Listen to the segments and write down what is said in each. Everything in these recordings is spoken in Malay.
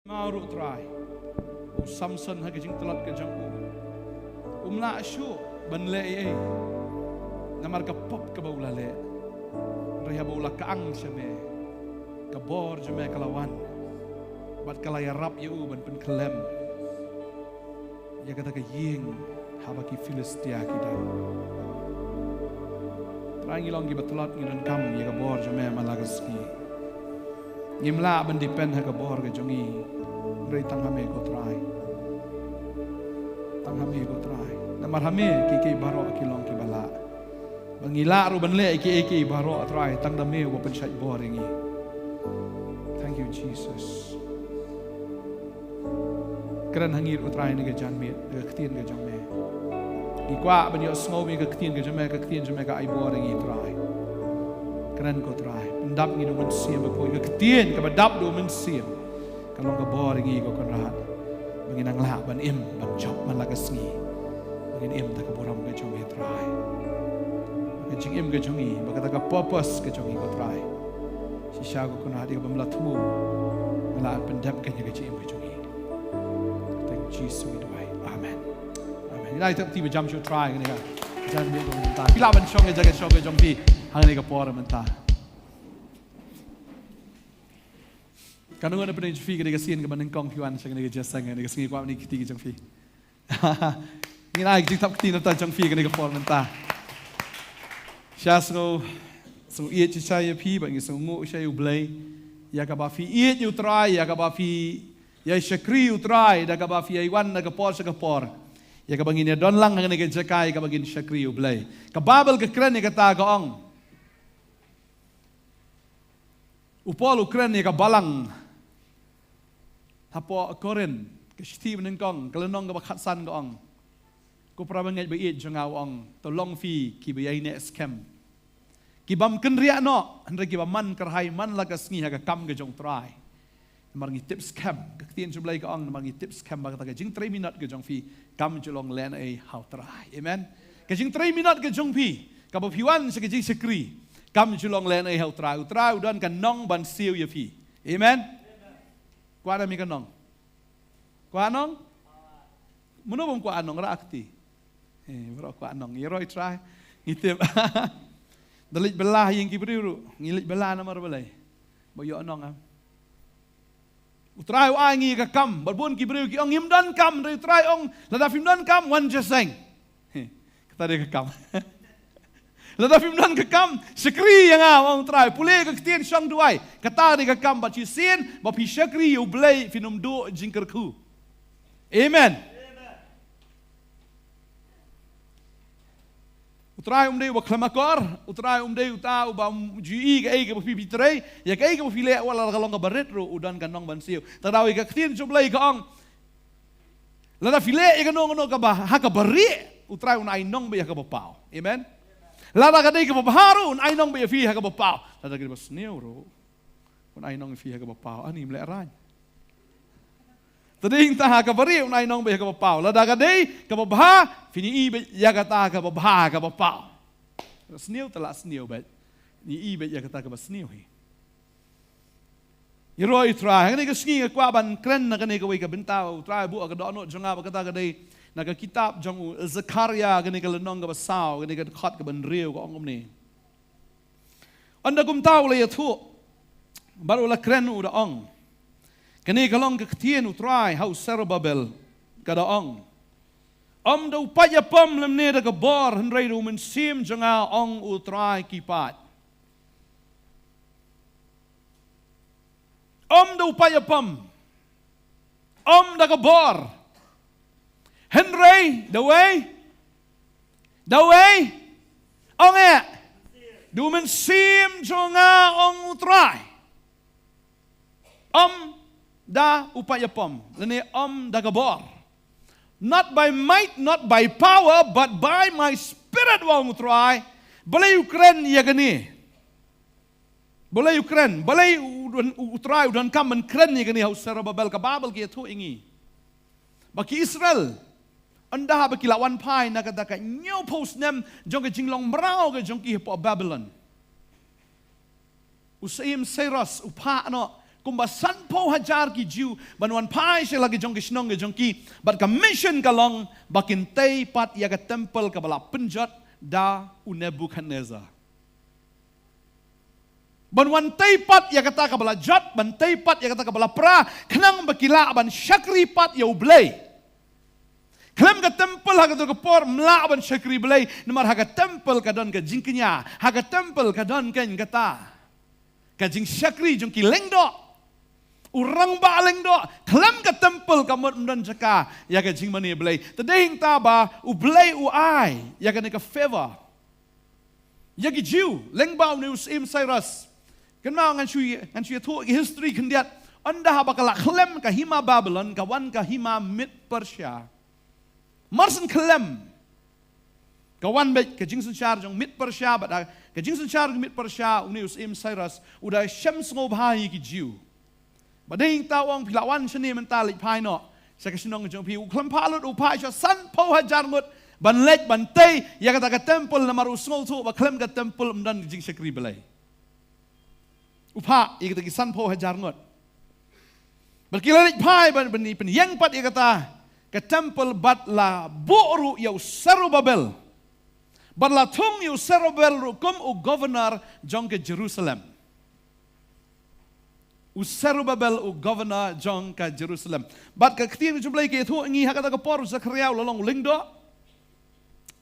Mauru try. Samson ha kajing telat ke jangku. La asyu ban le ai. Namar ka pop ka baula le. Raya baula ka ang syame. Ka bor jame kalawan. Bat kala ya rap yu ban pen kelem. Ya kata ka ying habaki Filistia kita. Rangi long gi batulat ngiran kam ya ka bor jame malagaski. Ngimla ban dipen ha ka bor ka jongi. Ray tanghame ko try. Tanghame ko try. Namar hame ki baro kilong ki bala. Bangila ru banle ki baro try tang dame wo pensai boringi. Thank you Jesus. Kran hangir utray ni ga janme ga ktien ga jamme. Ki kwa ban yo sngo mi ga ktien ga jamme ka ai boringi try. Kran ko try. Pendap ngi do men siem ko ga ktien ka badap do men siem. Kalau nggak boring ego konrad, menginang lah ban im ban job man lagasni, mengin im tak keburam ke jongi try, mengin im ke jongi, baka tak purpose ke jongi ko try, sisa ko konrad ego bamlatmu, melaan pendap ke im ke jongi. Thank Jesus we do. Amen. Amen. Ini tak tiba jam show try ni kan, jangan biar kau mentah. Bila ban shong jaga shong ke jongi, hang ni ke por mentah. Kanu ada pernah jumpa kita kasihan ke banding kong piwan saya kena kerja sangat, kita sengi kuat ni kita kerja jumpa. Ini lagi kita tak kita tak jumpa kita kepol mentah. Saya so iat saya pi, bagi so ngu saya ublay, ya kabafi iat utrai, ya kabafi ya syakri utrai, ya kabafi iwan, ya kepol sekepor, ya kabangin ya don lang kena kerja kai, kabangin syakri ublay. Kababel kekeren ya kata kaong. Upol ukren ya kabalang. Hapo koren kesti menengkong kelenong ke bakatsan ke ong ko prabanget be it jangau ong tolong fi ki be ne scam ki bam kenria no andre ki man kerhai man lagas ngi ha kam ke jong try marngi tips scam ke tien jublai ke ong marngi tips scam ba ta ke jing 3 minute ke jong fi kam jolong len ai how try amen ke jing 3 minute ke jong fi ka bo piwan se ke jing sekri kam jolong len ai how try udan kan nong ban siu ye fi amen. Kuat mi kanong. Kuat nong? Mana bom kuat nong rakti. Bro kuat nong. Yeroi try. Ngitip. Dalit belah yang kibriru. Ngilit belah nama belai. Boyo nong am. Utrai wa ngi ka kam. Berbun kibriru ki ong himdan kam. Dari utrai ong lada himdan kam wan jeseng. Kata dia ka kam. Lada fimdan ke kam sekri yang awang try pulih ke ketien syang duai kata dia ke kam baci sin bapi sekri ublay finum do jingkerku amen utrai umdei wa klamakor utrai umdei uta uba ji ke bapi bitrai ya ke bapi le wala kalong ke baret ro udan kanong bansiu tadawi ke ketien jublay ke ong lada file ke nong ke bah ha ke bari utrai unai nong be ke bapau amen. Lada kadai ke baharu, un ainong be fi ha ke bapau. Lada kadai bas neuro, un ainong fi ha ke bapau. Ani mle ran. Tading ta ha ke bari, un ainong be ha ke bapau. Lada kadai ke babha, fini i be ya kata ke babha ke bapau. Sneu tala sneu be. Ni i be ya kata ke bas sneu hi. Iroi tra, kadai ke sngi ke kwa ban kren na kadai ke we ke bentau, tra bu ke dono jonga kata kadai naga kitab jong Zakaria gani ka lenong ka basau gani ka khat ka banriu ka ongom ni anda kum tau le yathu baru la kren u da ong gani ka long ka ktien utrai hau Zerubbabel ka da ong da upaya pom lem ne da ka bor hendrai ru men sim jonga ong utrai kipat da upaya pom da ka bor Henry, the way, ong du men sim jonga ong utrai, da upaya pom, lene da gabor, not by might, not by power, but by my spirit wong utrai, balay Ukraine ya gani, balay Ukraine, balay utrai udan kam men kren ya gani hau Zerubbabel ka Babel ki tu ingi, baki Israel. Anda baki lawan pai nak kata new post nem jong ke jinglong merau ke jong ki po Babylon. Usaim Cyrus upa no kumba sanpo hajar ki jiu banwan pai se lagi jong ki snong ke jong ki bat ka mission kalong bakin tei pat ya ka temple ka bala penjat da Nebuchadnezzar. Banwan tei pat ya kata ka bala jat ban tei pat ya kata ka bala pra kenang bakila ban syakri pat ya ublay. Kelam ka temple haga to ka por mla ban syakri belai namar haga temple ka don ka jingknya haga temple ka don ken kata ka jing syakri jong ki lengdo urang ba lengdo kelam ka temple ka mot mdan jaka ya ka jing mani belai tadeng ta ba u belai u ai ya ka ne ka favor ya ki jiu lengba ne usim Cyrus kan ma ngan shui tu history kendiat anda ha bakala kelam ka hima Babylon ka wan ka hima Mid Persia Marsen kelem, kawan baik kejing suncar jong Mid Persia, bada kejing suncar Mid Persia, unius Cyrus, udah Syams ngobhai ki jiu. Badeng tawang pilawan seni mentalik pai no, saya kesenong jong pi uklam palut upai so san po hajar ngut ban lek ban tei ya kata ka temple namar usngol tu ba klem ka temple mdan kejing sekri belai. Upa ya kata ki san po hajar ngut. Berkilalit pai ban beni pen yang pat ya kata ke temple batla bu'ru yau Serubabel. Batla tung yau Serubabel rukum u governor jong ke Jerusalem. U Serubabel u governor jong ke Jerusalem. Bat ke ketiin jumlah ke itu ngi hakata ke por Zakaria ulang lingdo.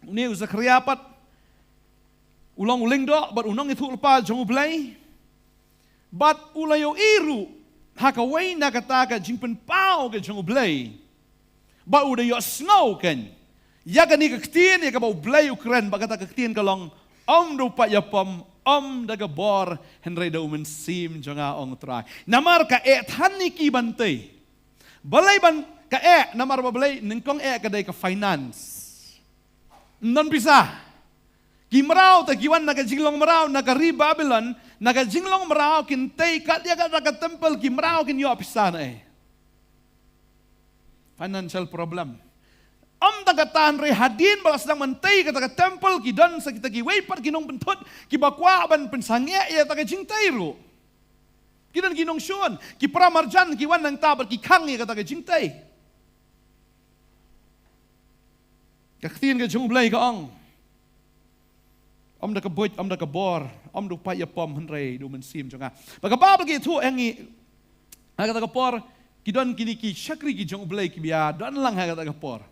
Ni Zakaria pat ulang lingdo bat unang itu lepa jong ublay. Bat ulayo iru hakawai nakata ke jingpen pau ke jong ublay. Ba udah yo snow kan. Ya kan ni kektien ya ka ba blay Ukraine ba kata kektien kalong do pa ya pom daga bor henry da umen sim jonga ong try. Namar ka than ki bantay. Balay ban ka namar ba balay ningkong ka day ka finance. Non bisa. Kimraw ta kiwan naga jinglong maraw naga ri Babylon naga jinglong maraw kintay kat ya ka temple kimraw kin yo pisana financial problem. Tagatan re hadin balas sedang mentai kata ke temple kidan sakita ki weipat kinong bentut ki bakwa ban pensangya ya taga jingtai ru. Kidan kinong syun ki pramarjan ki wan nang tabar ki kang ya kata ke jingtai. Kaktin ke jung blai ka ong. Da ke boit da ke bor da pa ya pom henrei du mensim jonga. Baka babal ki tu engi kata ke por kidan kini ki syakri ki jong blai ki bia dan lang ha kata ke por.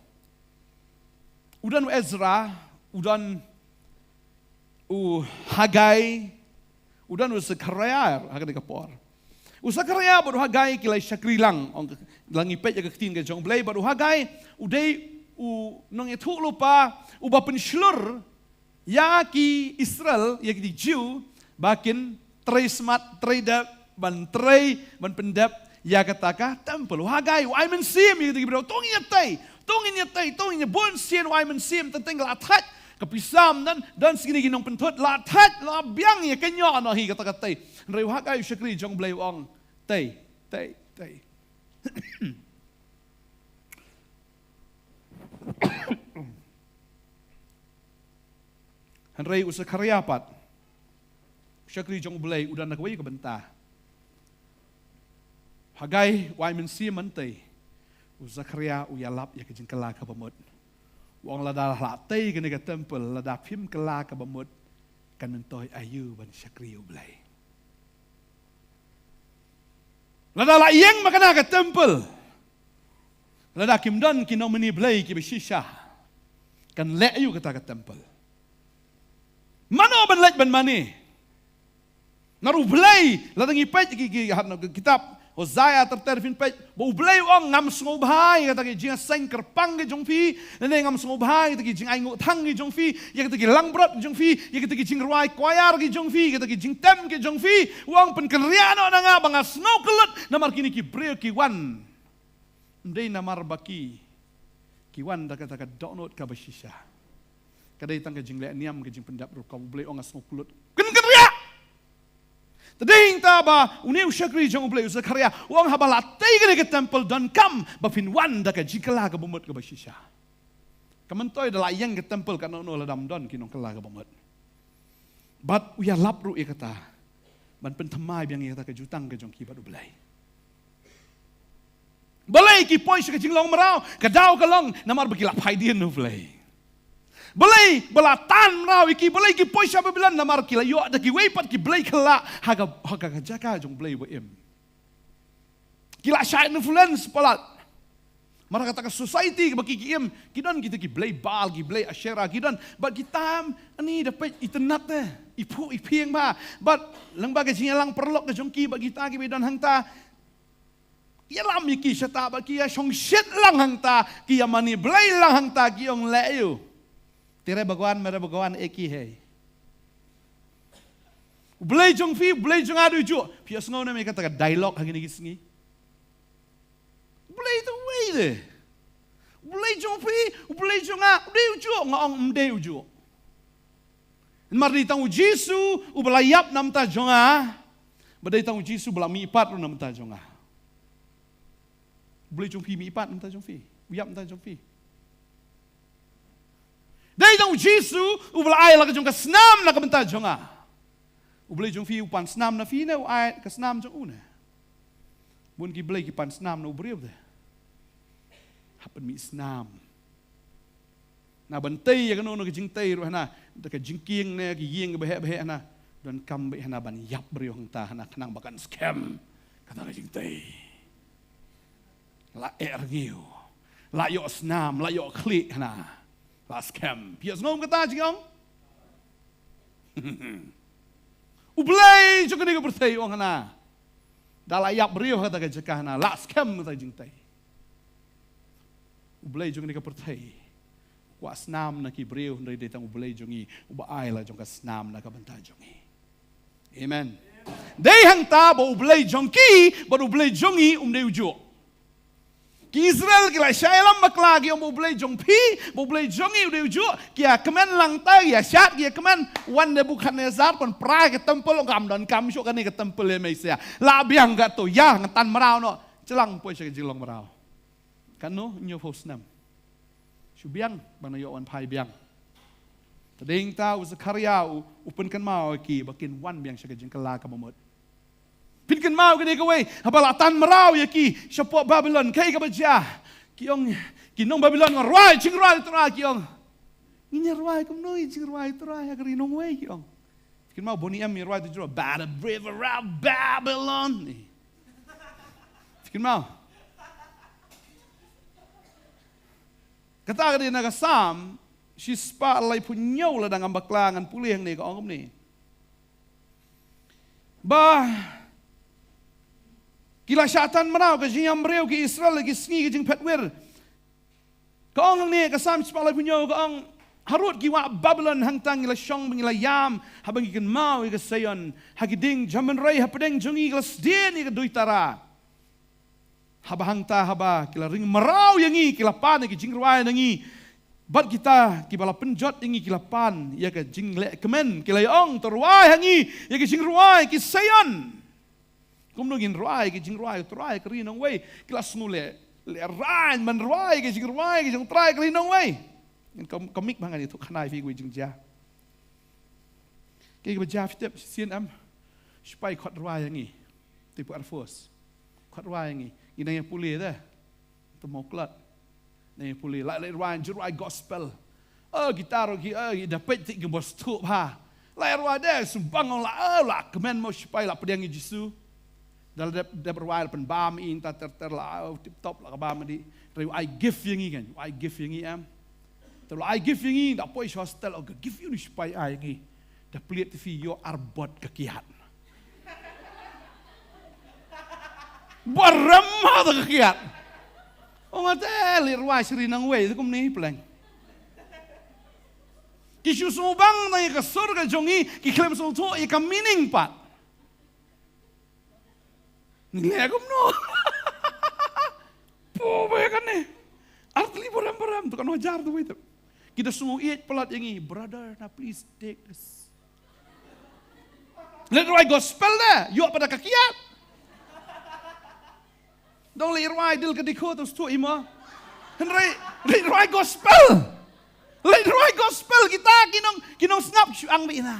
Udan Ezra, udan Hagai, udan Zakaria haga de kapor. Zakaria baru Hagai kilai syakri lang langi pet ya ketin ke jong blai baru Hagai udai nong itu lupa uba penslur ya ki Israel ya ki Jew bakin trei smart trade ban trei ban pendap ya kataka temple Hagai wa men sim ya ki bro tong nyatai tongin bon sien wai men sim tentang latat kepisam dan segini ginong pentut latat la biang ya kenyo ano hi kata katai reu hakai syakri jong blai ong tai Henry Zakaria pat syakri jong blai udan nak wai ke bentah Hagai wai men sim mantai Zakaria uyalap ya kejing kelak ke bamut. Wong lada latei kene ke temple lada pim kelak ke bamut kan mentoy ayu ban syakri ublai. Lada layeng makana ke temple. Lada kimdan kino meni blai ki besisha. Kan le ayu kata ke temple. Mano ban lek ban mani. Naru blai lada ngipet ki kitab Hosea terterfin pej bo blai ong ngam sngobhai kata ki jing seng kerpang ke jong fi nene ngam sngobhai kata ki jing ai ngu thang ki jong fi ya kata ki langbrot jong fi ya kata ki jing ruai kwayar ki jong fi kata ki jing tem ki jong fi wong pen kenriano nanga banga snow kelut namar kini ki breo ki wan ndei namar baki ki wan da kata ka donot ka basisha kadai tang ke jing le niam ke jing pendap ru ka blai ong snow kelut ken kenria Tading taba uniu syakri jong blai Zakaria wong habala tei ke temple dan kam bafin wan da ka jikala ka bumut ka basisha. Kamantoy da layang ke temple ka no la dam don kinong kala ka bumut. But uya lapru ikata. มันเป็นทำไมเบียงเงี้ยตะกจุตังกจงกีบัดอุบเลยบเลยกีปอยสกจิงลองมาเรากระดาวกระลองน้ำมันบกิลาไพเดียนอุบเลยบเลยบลาตันเราอีกีบเลยกีปอยชาบบิลันน้ำมันกิลาโยตะกีเวปัดกีบเลยขละhagak jaga jong beli boemกีฬาชายinfluence pelat mereka katakan society bagi kiem kidan kita ki beli bal ki beli asyara kidan but kita ani dapat internet teh ipu ipieng ba but lang bagai singalang perlok ke jongki bagi kita ki bedan hang ta ya lam ki seta bagi ya song shit lang hang ta ki ya mani beli lang hang ta ki ong leu tere bagwan mere bagwan eki hai beli jong fi beli jong adu ju pias ngau na me kata dialog hang ni gisngi beli tu way deh beli jong fi beli jong a deu ju ngong deu ju Mari tahu Jisu ubelayap nam ta jonga, badai tahu Jisu belami ipat ru nam ta jonga. Boleh jong fi mi ipat nam ta jong fi, uyap nam ta jong fi. Dai tahu Jisu ubelai la ka jong ka snam na ka ta jonga. Ubelai jong fi upan snam na fi na uai ka snam jong una. Bun ki belai ki pan snam na ubriu de. Hapen mi snam. Na bantai ya kanu na ka jingtai ru hana. Dekat jingking ne ki ying behe na dan kambe hana ban yap beriu hang ta hana kenang bakan scam kata ka jingtai la ergiu la yo snam la yo klik hana la scam pias ngom kata jingong ublai jok ni ka bertai ong hana dala yap beriu kata ka jekah hana la scam kata jingtai ublai jok ni ka bertai wa snam na ki breu ndai de tang ubelai jongi uba ai la jong ka snam na ka banta jongi amen dei hang ta bo ubelai jongki bo ubelai jongi dei ujo ki Israel ki la shailam bakla ki ubelai jongpi bo ubelai jongi dei ujo ki a kemen lang ta ya shat ki kemen wan Nebukadnezar kon pra ke tempel ngam dan kam syo kan ke tempel le Malaysia la biang ga to ya ngatan marau no celang poi se jilong marau kan no nyo fosnam Subiang bang nayo wan pai biang. Tading ta Zakaria upen kan mau ki bakin wan biang sya jeng kala ka mamut. Pin kan mau gani ka we habalatan marau ya ki syapo Babylon kai ka baja. Kiong kinong Babylon ngarwai jing rai tra kiong. Nginya rwai kum noi jing rwai tra ya kari nong we kiong. Kin mau boni am rwai tu jro bad river around Babylon. Kin mau kata dia naga sam, si spa lai punyau la dengan baklangan pulih yang ni ka ongom ni. Bah, kila syaitan menau ke jing amreu ke Israel lagi sengi ke jing petwer. Ka ongom ni ka sam spa lai punyau ka ong harut ki wa Babylon hang tang ila syong bang ila yam habang ikan mau ika sayon hagiding jaman rai hapadeng jongi ila sdien ika duitara. Haba hang ta haba kila ring merau yangi kila pan ki jing ruai nangi bat kita ki bala penjot yangi kila pan ya ka jing le kemen kila ong terwai hangi ya ki jing ruai ki sayon kum nungin ruai ki jing ruai trai kri nong wei kila snule le ran man ruai ki jing trai kri nong wei in komik bangan itu khanai fi gue jing ja ki ba fitep sien am spai khot ruai yangi tipu arfos khot ruai yangi inang pulih dah, tu moklat, nang pulih. Like ruan jurai gospel, gitar dapat tiga bos tu ha. Like ruan dah sumbang lah kemen mau supaya lah pedang Yesus. Dalam dia berwai pen bam in tak lah tip top lah bam di. Tapi I give yang ini kan, I give yang ini am. Tapi I give yang ini, tak boleh hostel. Oh, give you ni supaya I yang ini. Dah pelit TV yo arbot kekiat. Barama ta kiat. O nga te lirwai sri nang wei kum ni pleng. Ki susubang na ka surga jongi ki klem so to i ka meaning pat. Ni le kum no. Po ba kan ni. Artli boram tu kan wajar tu itu. Kita sungu iet pelat yangi brother na please take this. Lirwai gospel dah yo pada kakiat. Dong lirwai dil kediko terus tu ima. Henry lirwai gospel. Lirwai gospel kita kinong snap ang bi na.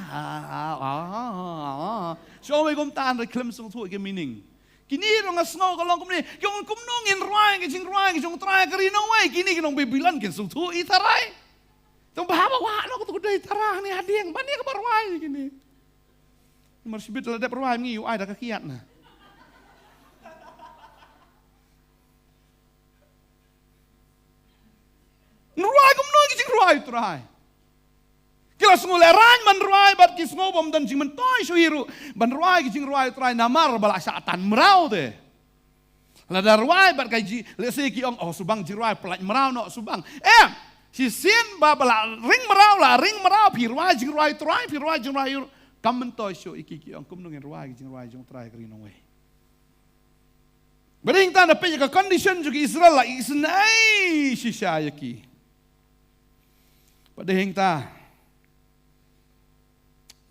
so we kum tan re klem sung thu ke meaning kini rong asngo ka long kum ni kyong kum nong in rai ke jing rai ke jong trai ka ri no wai kini ke nong be bilan ke sung thu i tarai tong ba wa no ko dai tarah ni hadiang ban ni ka barwai kini marsibit la de barwai ngi yu ai da ka kiat na Nurai kum nong ki jing rai trai Kila sungule ran man ruai bat kis ngobom dan jing mentoi suhiru ban ruai ki jing ruai trai namar bala syatan merau de. La dar ruai bat kai ji le se ki ong subang jing ruai pelaj merau no subang. Si sin ba bala ring merau pi ruai jing ruai trai pi ruai jing ruai kam mentoi su iki ki ong kum nungin ruai jing ruai jing trai kri no we. Bering tan pe ka condition juga Israel la isnai si syayaki. Padahing ta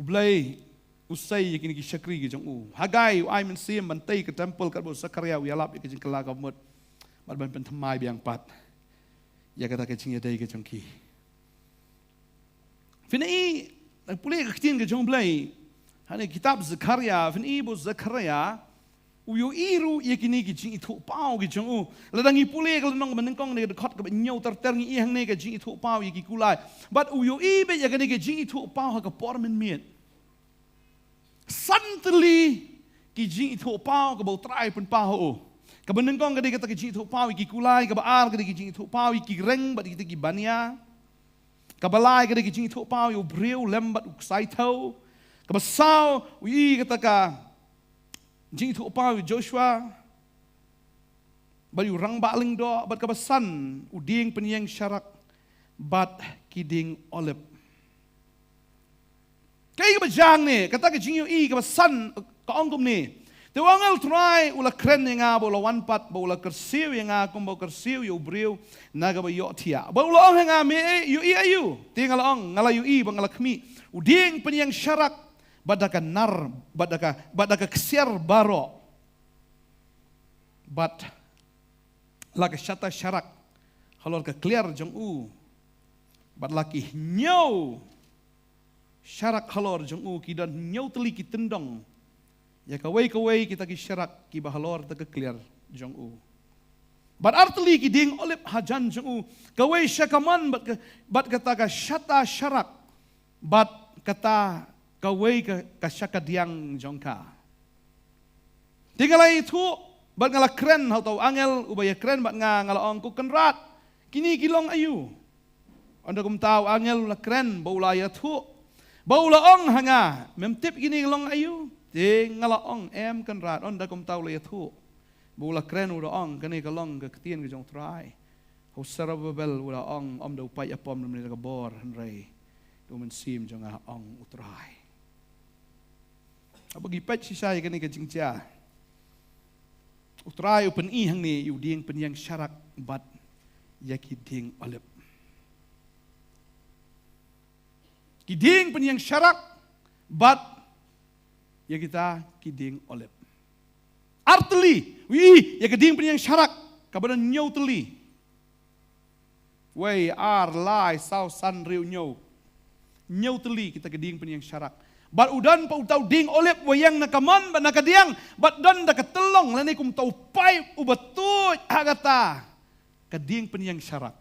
Ublay usay kini ki syakri ki jong u Hagai ai men sim bantai ke temple kat bo Sakaria wi alap ke jing kala ka mut mat ban pen thamai biang pat ya kata ke jing dai ke jong ki Finai pulih ke tin ke jong blay hani kitab Zakaria finai bo Zakaria uyo iru ye kini ki jing itu pau ki jong u ladangi pulih ke nong menengkong ne dekat ke nyau ter ngi hang ne ke jing itu pau ye ki kulai but uyo i be ye kini ke jing itu pau ha ka por men miet Santli ki jing itu pau ka bo trai pun pau ka benengkong ka kata ki jing itu pau ki kulai ka baar ka ki jing itu pau ki reng bat ki bania ka balai ka ki jing itu pau yo breu lembat sai tau ka basau wi kata ka jing itu pau Joshua bayu rang baling do bat ka basan uding penyeng syarak bat kiding olip Kaya ka bajang ni, kata ka jingyo i ka basan ka ongkom ni. Te wangal try ula kren nga bo la wanpat bo ula kersiw nga kum bo kersiw yo briw naga ba yo tia. Bo ula ong nga me yo i ayu. Te ngala ong ngala yo i ba ngala kmi. Uding penyang syarak badaka nar badaka kesiar baro. Bad laka syata syarak halor ka clear jong u. Bad laki nyaw syarak halor jong u ki dan nyau teli ki tendong ya kawai kita ki syarak ki bahalor ta clear jong u bat arteli ki ding olip hajan jong u kawai syakaman bat kata ka syata syarak bat kata kawai ka syakadiang jong ka tinggalai itu bat ngala kren hau tau angel ubaya kren bat ngala ong ku kenrat kini kilong ayu anda kum tau angel la kren baula ya tu Baula ong hanga, memtip gini long ayu, ting ngala ong em kan rat on da kum tau le thu. Baula kren uda ong kani ka long ka ketien ka jong trai. Ho sarababel uda ong om da upai apom nem ka bor hanrei. Du men sim jong ong utrai. Abagi pet si sai kani ka jingja. Utrai upen i hang ni yu ding penyang syarak bat yaki ding olip. Kiding penyang syarak bat ya kita kiding olep. Arteli, ya kiding penyang syarak kabadan nyau teli. Wei ar lai sau san riu nyau. Nyau teli kita kiding penyang syarak. Bat udan pa utau ding olep wayang nakaman ba nakadiang bat don da katelong lani kum tau pai ubatut agata kading penyang syarak.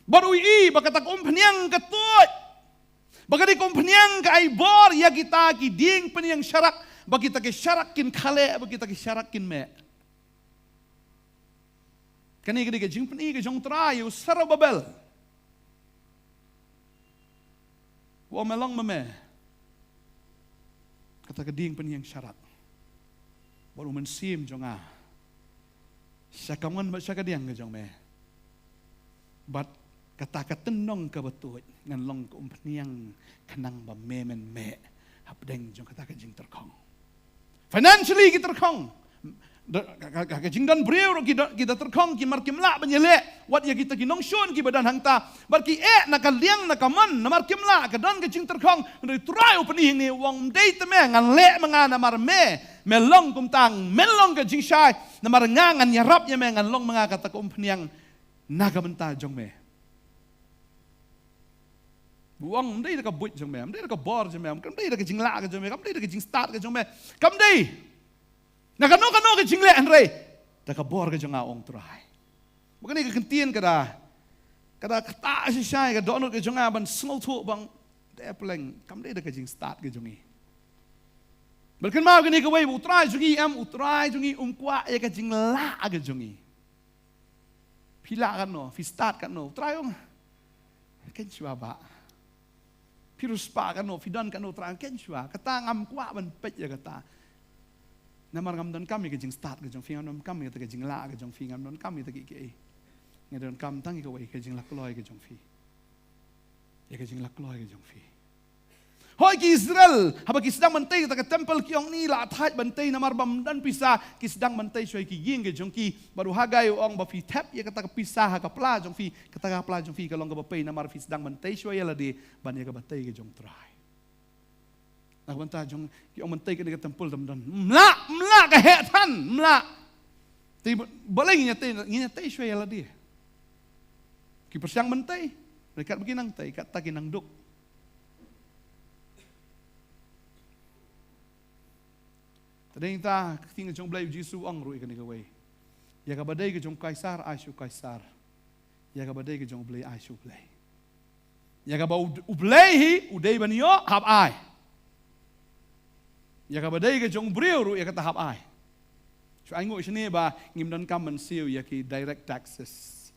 Bat ui bakata kum penyang ketut. Bagi kompanyang ka aibor ya kita kiding penyang syarak bagi kita ke syarakin kale bagi kita ke syarakin me. Kani ke jing peni ke jong trai usara babel. Wa melong meme. Kata keding penyang syarak. Baru mensim jonga. Syakaman ba syakadiang ke jong me. But kata katenong ka betut ngan long ko umpniang kanang ba memen me hapdeng jong kata ka jing terkong financially kita terkong ka jing dan breu kita terkong ki markim la banyele wat ya kita kinong shon ki badan hangta bar ki nakaliang nakaman na markim la ka dan ka jing terkong ri try upni ni wong dei te me ngan le mangana mar me melong kumtang melong ka jing shai na mar ngangan yarap ya me ngan long mga kata ko umpniang nagamenta jong me buang mendai dah kabut jong mem, mendai dah kabor jong mem, mendai dah kejing la ke jong mem, mendai dah kejing start ke jong mem, kamdai. Nak kano kejing le Andre, dah kabor ke jong aong trai. Bukan ni kekentian kada kata syai ke donut ke jong aban small tu bang, dah peleng, kamdai dah kejing start ke jong i. Berken mau ke ni ke wei utrai jong i utrai jong i kuat ya kejing la ke jong i. Pila kan no, fi start kan no, utrai ong. Ken chua ba. Pirus pa kan no, fidon kan no trang ken chua. Kata ngam kwa ban pet ya kata. Namar ngam don kami ke jing start ke jong fingam don kami ke jing la ke jong fingam don kami ke ke. Nge don kam tang ke wei ke jing lak loi ke jong fi. Ya ke jing lak loi ke jong fi. Hoi ki Israel, haba ki sedang mentai ke temple ki ong ni la thai mentai namar bam dan pisah ki sedang mentai syoi ki ging ke jong ki baru hagai ong ba fi tap ya kata ke pisah ka pla jong fi kata ka pla jong fi ka long ka ba pei namar fi sedang mentai syoi la de ban ya ka batai ke jong trai. Nak bantah jong ki ong mentai ke temple dam dan mla ka he than mla. Ti boleh nginya tai syoi la de. Ki persiang mentai dekat beginang tai kat takinang duk. Tadeng ta tinggal jong belai Jisu ang rui kani kawai. Ya ka badai ke jong kaisar aisu kaisar. Ya ka badai ke jong belai aisu belai. Ya ka ba ublai hi udai banio hab ai. Ya ka badai ke jong briu ru ya ka tahap ai. So ai ngoi sini ba ngim don kam man siu ya ki direct taxes.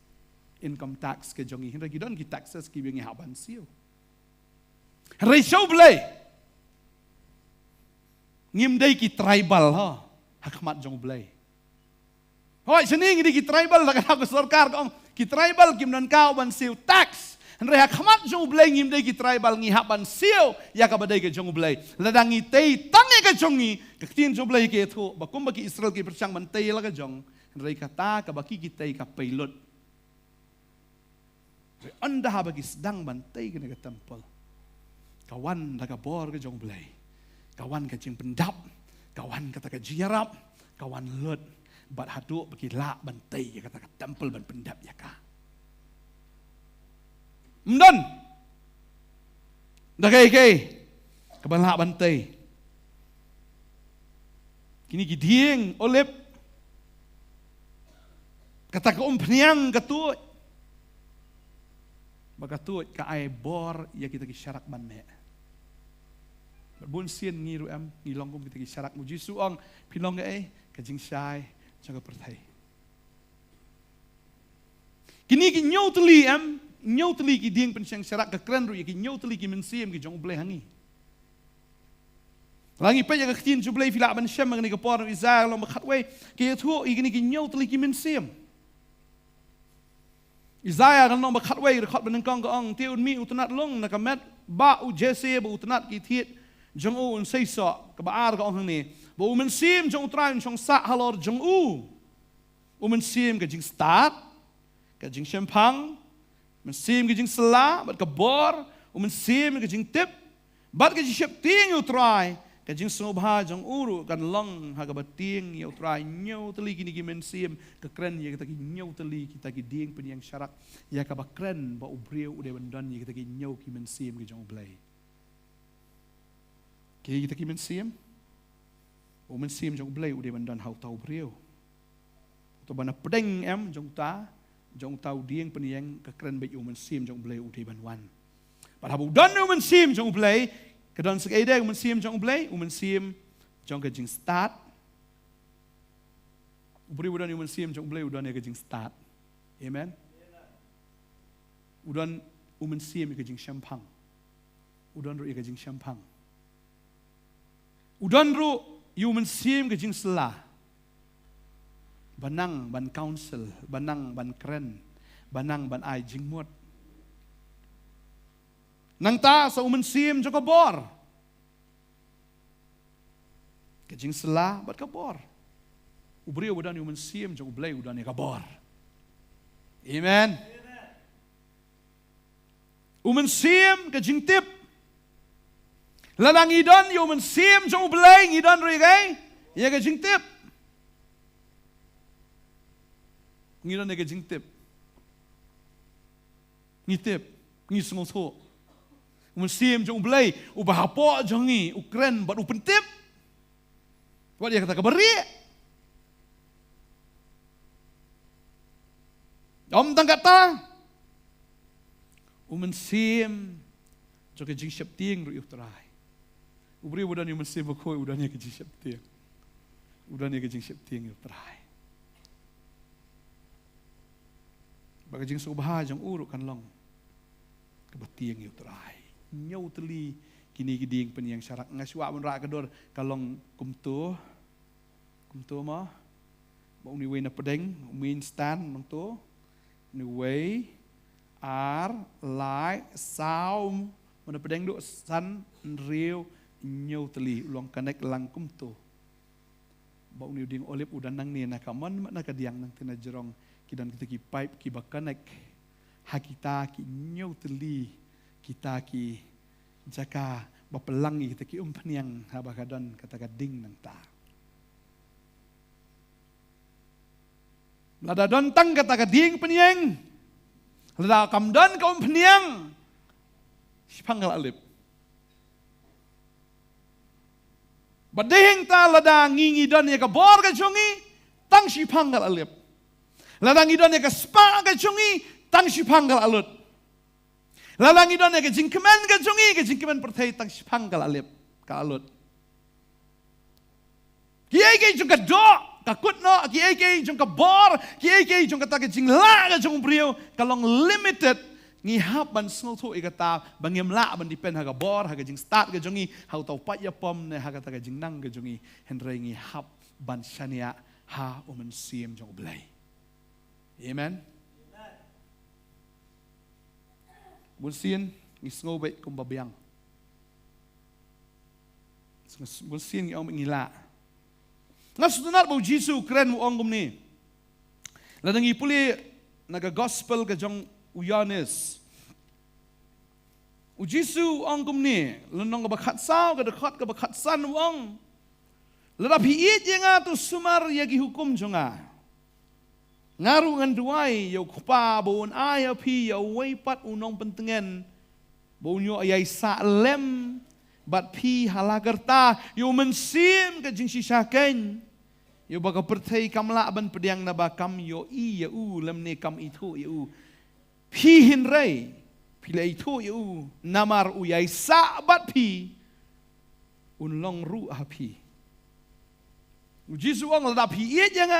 Income tax ke jong i hinda ki don ki taxes ki bingi haban siu. Ratio belai. Ngim dai ki tribal ha hakmat jong blai hoi sini ngi ki tribal la ka sarkar kong ki tribal kim nan kau ban siu tax andre hakmat jong blai ngim dai ki tribal ngi haban siu ya ka badai ke jong blai ladang i tei tangi ke jongi ke tin jong blai ke thu bakum baki Israel ki percang ban tei la ka jong andre kata ka baki ki tei ka pilot anda ha baki sedang ban tei ke temple kawan la ka bor ke jong blai kawan kajing pendap, kawan kata kajing yarap, kawan lut, bat haduk bagi lak bantai ya kata tempel ban pendap ya ka. Mdon. Dah kai kaban lak bantai. Kini gidieng olip kata ke peniang ketut. Bakatut ka ai bor ya kita ki syarak ban me. Bun sien ngiru ngilong kum kita syarak muji suang pilong kajing syai jaga pertai. Kini ki nyau teli ki ding pensyang syarak ke keren ru ki nyau teli ki mensiem ki jong bleh hangi. Langi pe ya ke tin ju bleh filak ban syam ngani ke por Israel lo makhat we ki thu kini ki nyau teli ki mensiem. Isaiah kan lo makhat we rekod ban kong ka ong tiun mi utunat long na kamet ba u jese ba utunat ki thiet jong u say so kabaar ka ong ni ba umen sim jong train jong sa halor jong u umen sim ka jing start ka jing champang men sim ka jing sela bat ka bor umen sim ka jing tip bat ka jing ship ting u try ka jing sobha jong uru kan long ha ka bating u try nyau teli kini ki men sim ka kren ya kita ki nyau teli kita ki ding pen yang syarak ya ka ba kren ba ubriu de bandan ya kita ki nyau ki men sim ki jong blai. Kaya kita ki mensiem, o mensiem jong blai ude bandan hau tau brio. To bana pedeng jong tau dieng peniang ke keren bai o mensiem jong blai ude banwan. Pada habu dan o mensiem jong blai, kedon sekede o mensiem jong blai, o mensiem jong ke jing start. Ubri udan o mensiem jong blai udan ke jing start. Amen. Udan o mensiem ke jing champang. Udan ro ke jing champang. Udan ru yu mensim ke jing sela. Banang ban council, banang ban keren, banang ban ai jing mot. Nang ta sa umensim jo kabor. Ke jing sela bat kabor. Ubri udan yu mensim jo blai udan kabor. Amen. Umensim ke jing tip. Lalang idon yo mensim jong blai idon ri gai ya ke jing tip ngidon ke jing tip ngi tip ngi smol tho Sim jong belai, ubahapo jongi, ukren bat upentip. Wat dia kata kabari. Om tang kata. Sim jong kejing syapting ru utrai. Ubri udan sim bakoi udan ye kejing syapting. Udan ye kejing syapting utrai. Bagajing subha jong uruk kan long. Kebatiang utrai. Nyau teli kini giding penyang syarak ngaswa mun ra kador kalong kumtu mah bau ni we na pedeng min stan nong tu ni we ar lai sao mun pedeng du san riu nyau teli ulong kanek lang kumtu bau ni ding olip udan nang ni na kamon na kadiang nang tina jerong kidan kita ki pipe ki bakanek hakita ki nyau teli kita ki jaka bapelangi kita ki umpaniang habakadon kata gading nang ta. Lada don tang kata gading peniang. Lada kamdon ka umpaniang. Sipanggal alip. Badehing ta lada ngingi don ya ka bor ka chungi tang sipanggal alip. Lada ngidon ya ka spa ka chungi tang sipanggal alut. Lalangi don ke jingkemen ke jungi ke jingkemen pertai tang sipanggal alip ka alut. Kiai ke jung ka do ka kutno kiai ke jung ka bor kiai ke jung ka ta ke jingla ka jung brio kalong limited ngihap ban snotho ikata bangem la ban dipen ha ka bor ha ka jing start ke jungi hau tau pat ya pom ne ha ka ta ke jingnang ke jungi henrei ngihap ban shania ha sim jong blai. Amen. Bunsin ngisngo baik kumbabiang. Bunsin yang mengila. Ngasudunat bau Jisu keren mu ongum ni. Ladangi puli naga gospel ke jong uyanis. U Jisu ongum ni lenong ke bakat sao ke dekat ke bakat san wong. Lada piit yang tu sumar yagi hukum jonga. Ngaru ngan duai yo kupa bon ay api yo weipat unong pentengen bonyo ayai sa lem bat pi halagerta yo mensim ke jing sisaken yo baga pertai kamla ban pediang na bakam yo i ya u lem ne kam itu ya u pi hinrei pila itu ya u namar u yai sa bat pi unlong ru api u Jisu ang lada pi it yang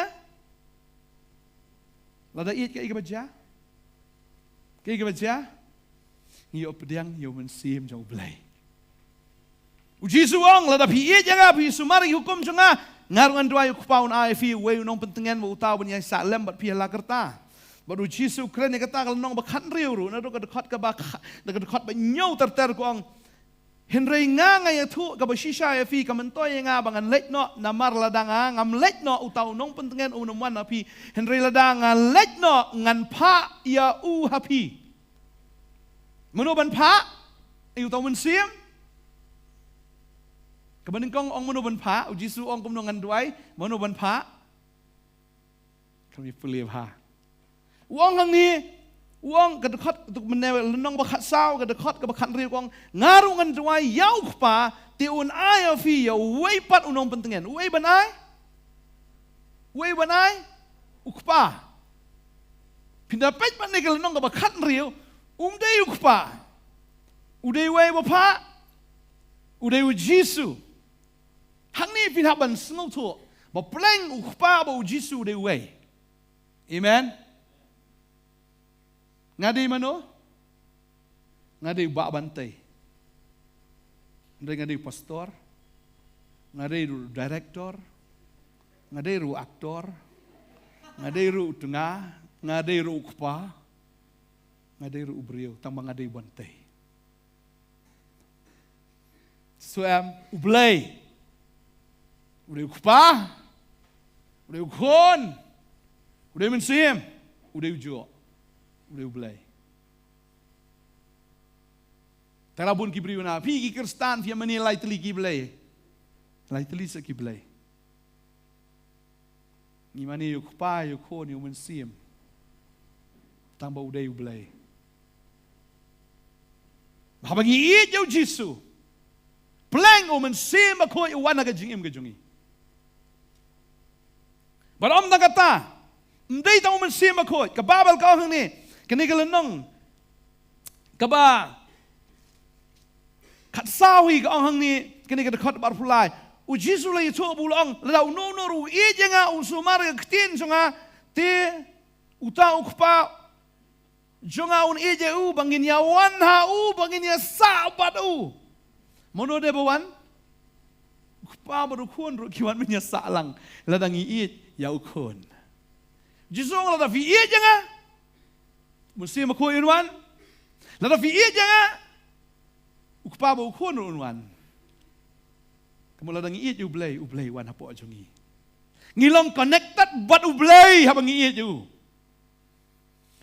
lada it ke baca, ke baca, iyo pediang iyo mensim jauh belai. Uji suang lada pi it jangan pi sumari hukum jangan ngarungan dua yuk paun IFI we unong pentengan bu tahu punya salem bat pi lakerta. Baru Uji su keren ni kata kalau nong bakat riu ru, nado kedekat ke bak, kedekat banyau terter kuang. Henry nga ya tu ka basisha ya fi kamantoy nga bangan letno namar ladanga ngam letno utaw nong pentengen unuman api Henry ladanga letno ngan pa ya u hapi menuban pa ayu taw mensim kabaning kong ong menuban pa uji su ong kumno ngan duai menuban pa kami pilih ha uang hang ni uang kedekat untuk menewel lenong bakat sao kedekat ke bakat riu kong ngarungan duai yau pa tiun ai afi ya weipat unong pentengen wei banai ukpa pindapet pan ne lenong ke bakat riu dei ukpa udei wei bapa udei Jisu hang ni pinhaban snoto ba pleng ukpa ba Jisu dei wei. Amen. Ngadi mano? Ngadi bak bantai. Ngadi pastor. Ngadi director. Ngadi aktor. Ngadi tengah. Ngadi ukpa. Ngadi ubrio. Tambah ngadi bantai. Suam ublay. Udah ukpa. Udah ukon. Udah mensim. Udah ujo. Udah belai. Terabun kibriu na, pi Kristan via menilai teli kiblai. Lai teli sa kiblai. Ngimani yuk pa yuk kon yuk mensim. Tambah udah belai. Habangi it yo Jisu. Pleng o man sim ako iwan na gajing gajungi. Barom na kata. Hindi ta o man sim ako. Kababal ka hang ni. Kanigalanong. Kaba. Katsawi ka hang ni. Kanigadakot barpulay. O Jisu la ito bulong. Ladaw no ru ije nga o sumara ktin so nga. Te uta ukpa. Jonga un ije u bangin ya wan ha u bangin ya sabat u. Mono de bawan. Ukpa baru kun ru kiwan menya salang. Ladang iit ya ukun. Jisu la da fi ije nga. Musim ko inwan. La da fi ije nga. Ukpa baru kun unwan. Kamu ladang iit ublay wan hapo ajongi. Ngilong connected but ublay habang iit u.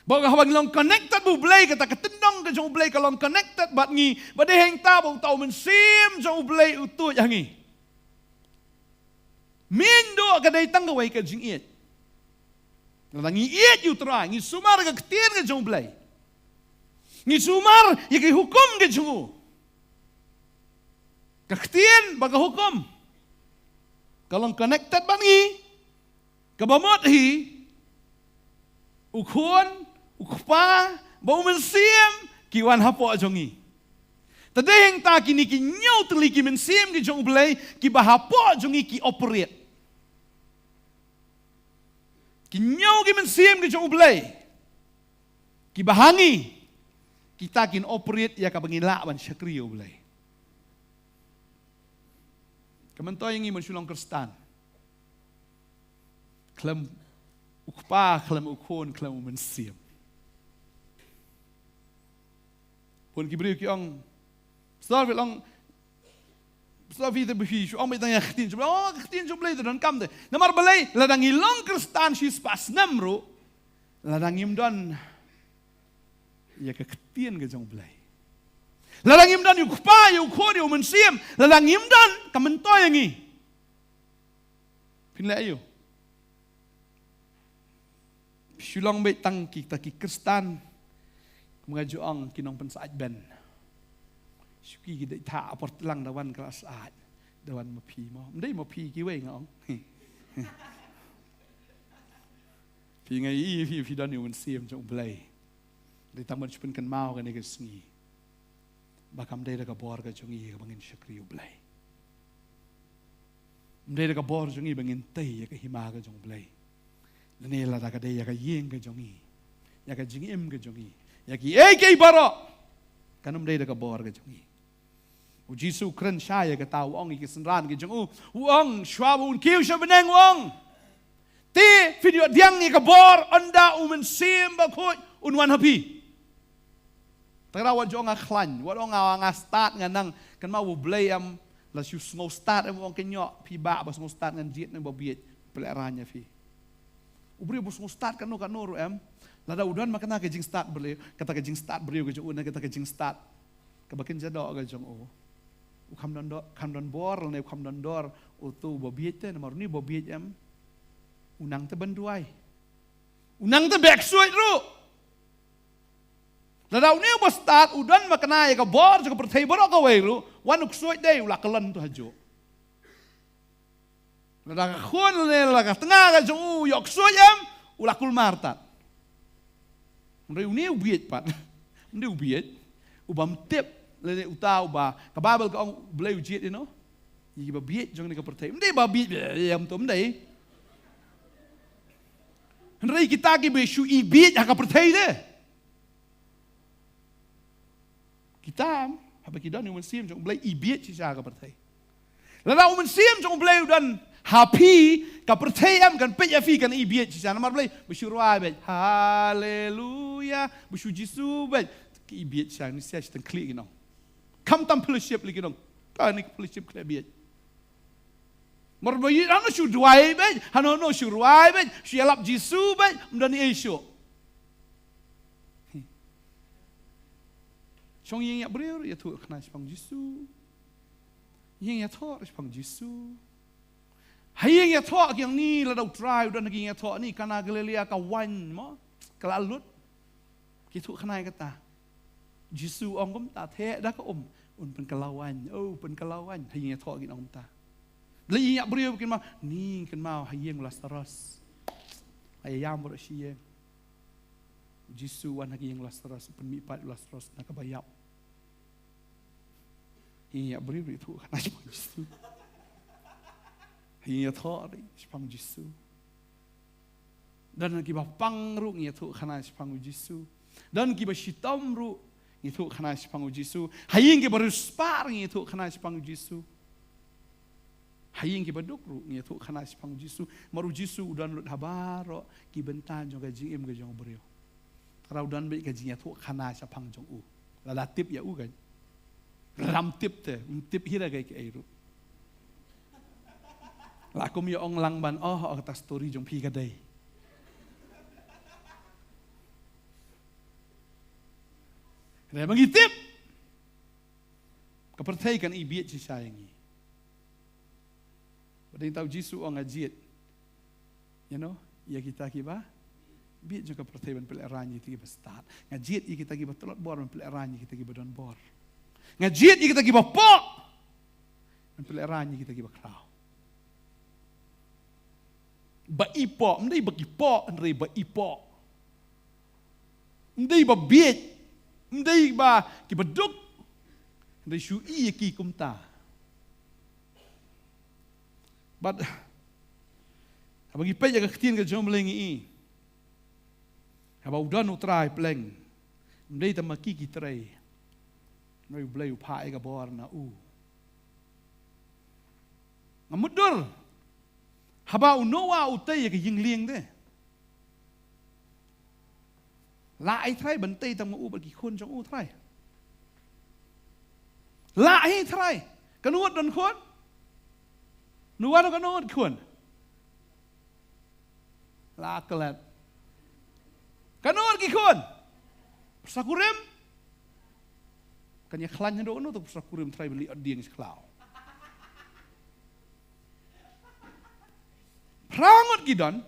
Baga habang long connected ublay kata ketendong ke jong ublay kalong connected but ngi badeheng ta bau tau men sim jong ublay utu yangi. Mindo kadai tanggawai ke jing iit. Ladang iit u try ngi sumar ke ketin ke jong ublay. Ngi sumar yaki hukum ke jong u. Ketin baga hukum. Kalong connected ba ngi kabamot hi ukun ukpa bau mensim kiwan hapo ajongi. Tadeheng ta kini ki nyau teli ki mensim ki jong belai ki bahapo ajongi ki operate. Ki nyau ki mensim ki jong belai ki bahangi kita kin operate ya ka bangila ban syakriyo belai. Kementoy yang mensulong Kristan. Klem ukpa, klem ukon, klem mensiam. Pun kibriu ki ong star lang star vida befi, ong may tanya khtin, khtin jo blay dan kam de. Namar balay ladang ilong Kristan si spas namro ladang imdon ya ka khtin ga jong blay. Ladang imdan ukpa, ukon, mensiam, ladang imdan kementoy yang i. Pinla ayo. Sulong baik tang kita ki Kristan mengaju ang kinong pensaat ben. Suki kita ta aport lang dawan kelas saat dawan mapi mo. Mdai mapi ki we ngong. Pi ngai i fi dan yu mensiam jong blai. Dai taman chupen kan mau kan ke sngi. Bakam dai ka bor ka jong i ka bangin syakri blai. Mdai ka bor jong i bangin tai ka hima ka jong blai. Nela da kadai ya ka yeng ka jongi ya ka jingim ka jongi ya ki ke baro kanum dai da ka bor ka jongi u Jisu kren sha ya ka tau ong ki senran ki jong uong shwabun kiu sha beneng ong ti video diang ni ka bor anda men sim ba khoi unwan hapi tarawan jong a khlan wa ong nga start nga nang kan ma wo blay am la su smo start am ong kenyo pi ba smo start ngan jiet nang babiet peleranya fi ubri bus start kanu ru em lada udan makana ke jing start beli kata ke jing start beri ke jung una kata ke jing start ke bakin jado ke jong o ukam don bor ne ukam don dor utu bobiet te namar ni bobiet em unang te benduai unang te back suit ru lada uni bus start udan makana ke bor ke pertai bor ke we ru wanuk suit dei ulah kelan tu hajo Lada khun le la ka tengah ka jong yok soyam ulah kul martat. Mrei uni ubiet pat. Ndi ubiet ubam tip le utau ba ka babel ka ong blai ujiet ino. Yi ba biet jong ni ka pertai. Ndi ba biet yam to ndai. Ndai kita ki be shu i biet ka pertai de. Kita haba kita ni mensim jong blai i biet si sa ka pertai. Lada mensim jong blai udan happy ka percayam kan pe yafi kan ibiet ci sana mar blay bersyuruai bet haleluya bersu Jisu bet ki ibiet sang ni sia tan klik no kam tam fellowship lagi no ka ni fellowship kle biet mar bayi anu shu duai bet hano no syuruai bet syalap Jisu bet mdani esyo chong yin ya breu ya tu khna spang Jisu yin ya tho spang Jisu Hayang ya thok yang ni la dau try udan lagi ya thok ni kana gelelia ka wan mo kalalut kitu khanai kata Jisu ong kum ta the dah ka pen kelawan. Oh pen kelawan. Hayang thok gin ong ta. Lagi yak beriu kin ma ni kan mau hayang Lazarus. Ayam bro siye. Jisu wan hayang Lazarus pen mi pat Lazarus nak bayap. Yak beriu itu kan Jisu. Hayang thok ri sepang Jisu. Dan kiba pangru ngi tu khana sepang Jisu. Dan kiba shitam ru itu khana sepang Jisu. Haying kiba ruspar ngi tu khana sepang Jisu. Haying kiba dukru ngi tu khana sepang Jisu. Maru Jisu udan lut habaro kibentan jong gajing im gajong beriu. Karau dan be gajinya tu khana sepang jong u. Lala tip ya u kan. Ram tip te, tip hira gai ke airu. Lakum ya ong lang ban atas story jong pi kadai. Dia mengitip kepercayaan ibiat si sayangi. Pada yang tahu Jisu orang ajiat, ya kita kiba, biat juga kepercayaan pelarannya kita kiba start. Ngajiat kita kiba telot bor, pelarannya kita kiba don bor. Ngajiat kita kiba pok, pelarannya kita kiba krau. Ba ipo, mendai bagi pok, mendai ba ipo, mendai ba biat. Mendai ba kibaduk mendai shui ki kumta but abagi pe jaga ktin ga jom lengi aba udan utrai pleng mendai tamaki ki trai noi blai upa ga bor na ngamudur haba unowa utai ga yingling de lại thay bẩn tây tầm u bật kỳ khôn trong u thay lại thay cái nuốt đần khôn nuốt nó cái nuốt khôn là cái lẹt cái nuốt kỳ khôn sakurim cái nhà khlan nhân độ nó tục sakurim thay beli điên khlau prangot gidon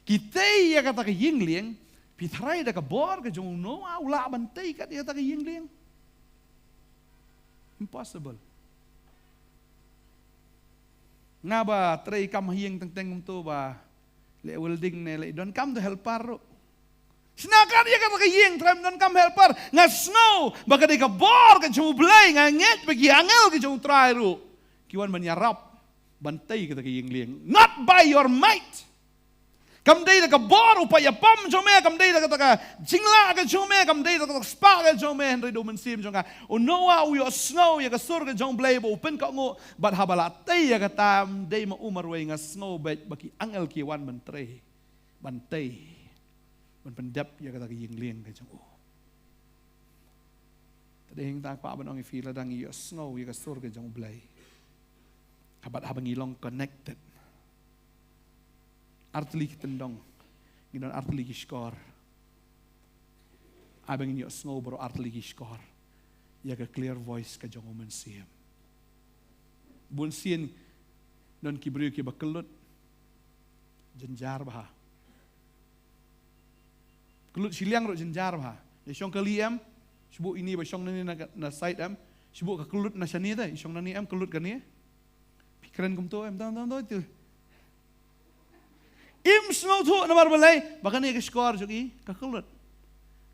kita ya kata ke yingling Pitrai dah kabor ke jong no aula bantai kat dia tak ying liang. Impossible. Ngaba trai kam hiang teng tu ba le welding ne le don kam to helper. Sinakan dia kata ying trai don kam helper ngasno baka de kabor ke jong blai nganget bagi angel ke jong trai ru. Kiwan menyarap bantai kata ying liang. Not by your might. Kam day ka bor upaya pam jome kam day ka jingla ka jome kam day ka spa ka jome henry do mensim jonga unoa u yo snow ya ka sur ka jong blay bo pen ka ngo bat habala tay ya ka tam day ma umar we nga snow bet baki angel ki wan mentre bantai ban pendap ya ka ying liang ka jong tade hing ta kwa ban ong fi la dang yo snow ya ka sur ka jong blay habat habang ilong connected artli kitendong ginon artli kiskor abang inyo snow bro artli kiskor ya ka clear voice ka jong mensiam bun sien non kibriu ki bakelut jenjar bah kelut siliang ro jenjar bah ya syong kaliam sibu ini ba syong nani na side am sibu ka kelut na sani ta syong nani am kelut kan ni pikiran kum to am tam tu Im snow tu namar balai, bahkan ni skor jogi kakulut.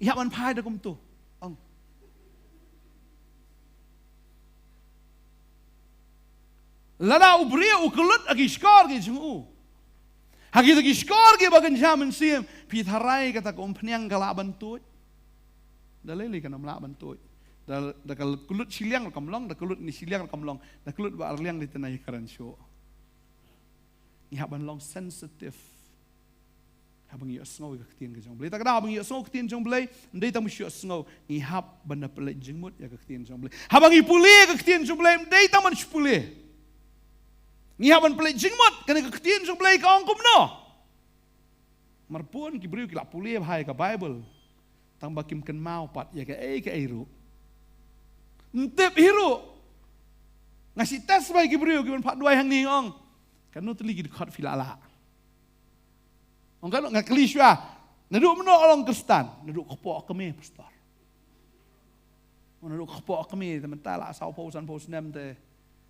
Ia man pai dah kum tu, ong. Lada ubria ukulut agi skor gi jungu. Hagi tu skor gi bahkan jaman sim pitharai kata kum peniang kalaban tu. Dalili kan amla ban tu. Dah kalau kulut siliang kamlong, dah kulut ni siliang kamlong, dah kulut ba arliang di tanah karan show. Ia ban long sensitive. Habang iyo snow ka ktian ka jong blay. Tak ada habang iyo snow ktian jong blay. Ndai tamu iyo snow ngihap benda pelai jengmut ya ka ktian jong blay. Habang ipuli ka ktian jong blay. Ndai tamu shpuli. Ngihap benda pelai jengmut kana ka ktian jong blay ka ongkum no. Marpun ki briu ki la puli hai ka Bible. Tang bakim ken mau pat ya ka airu. Ntep hiru. Ngasih tes bai ki briu ki ban pat duai hang ni ong. Kanu teli ki dekat filala. Orang nggak keliswa, naduk meno orang Kristen, naduk kopok kami pastor. Menurut khapok kami teman-teman lah sau pausan nem te.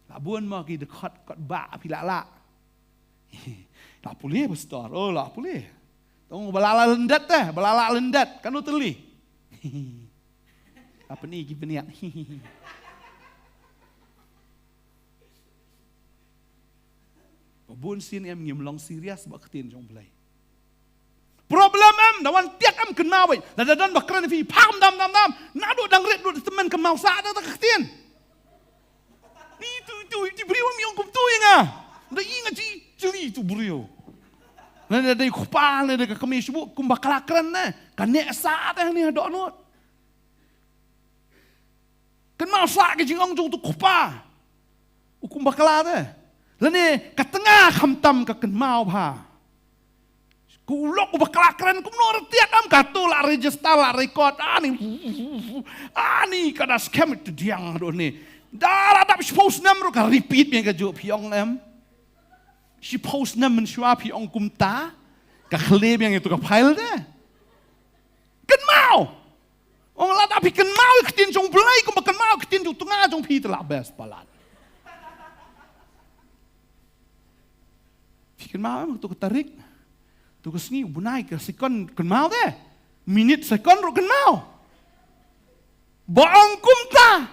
Lah buan mah ki dekat kat ba pi la. Lah boleh pastor. Oh lah boleh. Tong balala lendat teh, balala lendat kan teli. Apa ni ki beniak. Bun sin em ngim long serius bak tin jong blai. Problem em dawan tiak em kenal wei. Dan bakran fi pam dam. Nado dang red do teman kemau sa da tin. Ni tu beriu mi ong kum tu inga. Da inga jeli tu beriu. Na da kupa na da kami subu kum bakalakran na. Kan ne sa teh ni dok not. Kan mau sa ke jing ong jong tu kupa. Ukum bakala teh. Lah ni katengah hamtam ka ken mau ba. Kulok bakalakran kum no tiak am katu la register la record ani kada scam itu diang do ni. Dah ada post nam ro ka repeat yang ka jo piong em. Si post nam men shua piong kum ta ka kleb yang itu ka file deh. Ken mau. Ong la tapi ken mau ketin jong blai kum ken mau ketin jong tengah jong pi telah best palat. Ken mau em tu tarik. Tu kesni bunai ke sekon ken mau deh. Minit sekon ro ken mau. Boong kum ta.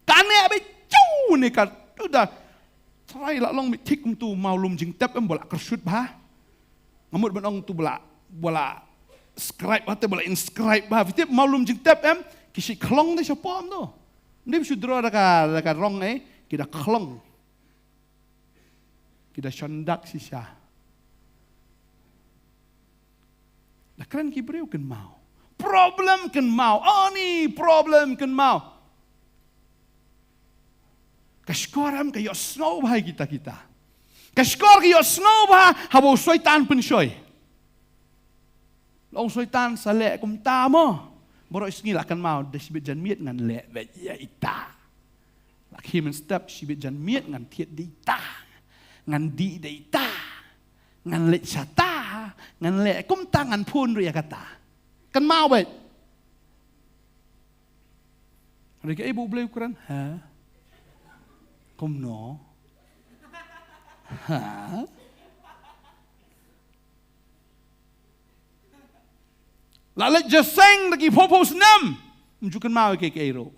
Kane be cu ni kat udah try la long mi tik kum tu mau lum jing tep em bola kersut ba. Ngamut ben ong tu bola scribe atau bola inscribe ba. Vitip mau lum jing tep em kisi klong de siapa am tu. Ndi sudro da ka rong kita klong. Kita syandak sisa. Lah keren ki beriu ken mau. Problem ken mau. Oh ni problem ken mau. Kaskoram kayo snow ba kita. Kaskor kayo snow ba habo syaitan pen syoy. Long syaitan sale kum ta mo. Boro isngil akan mau desibet jan miet ngan le be ya ita. Laki men step sibet jan miet ngan tiet di ta. Ngan di ita. Ngan le chata. Ngan le kum ta ngan pun ru ya kata. Kan mau bet. Rega ibu boleh ukuran? Ha? Kum no? Ha? Lalat jaseng lagi popos nam. Menunjukkan mau ke ero.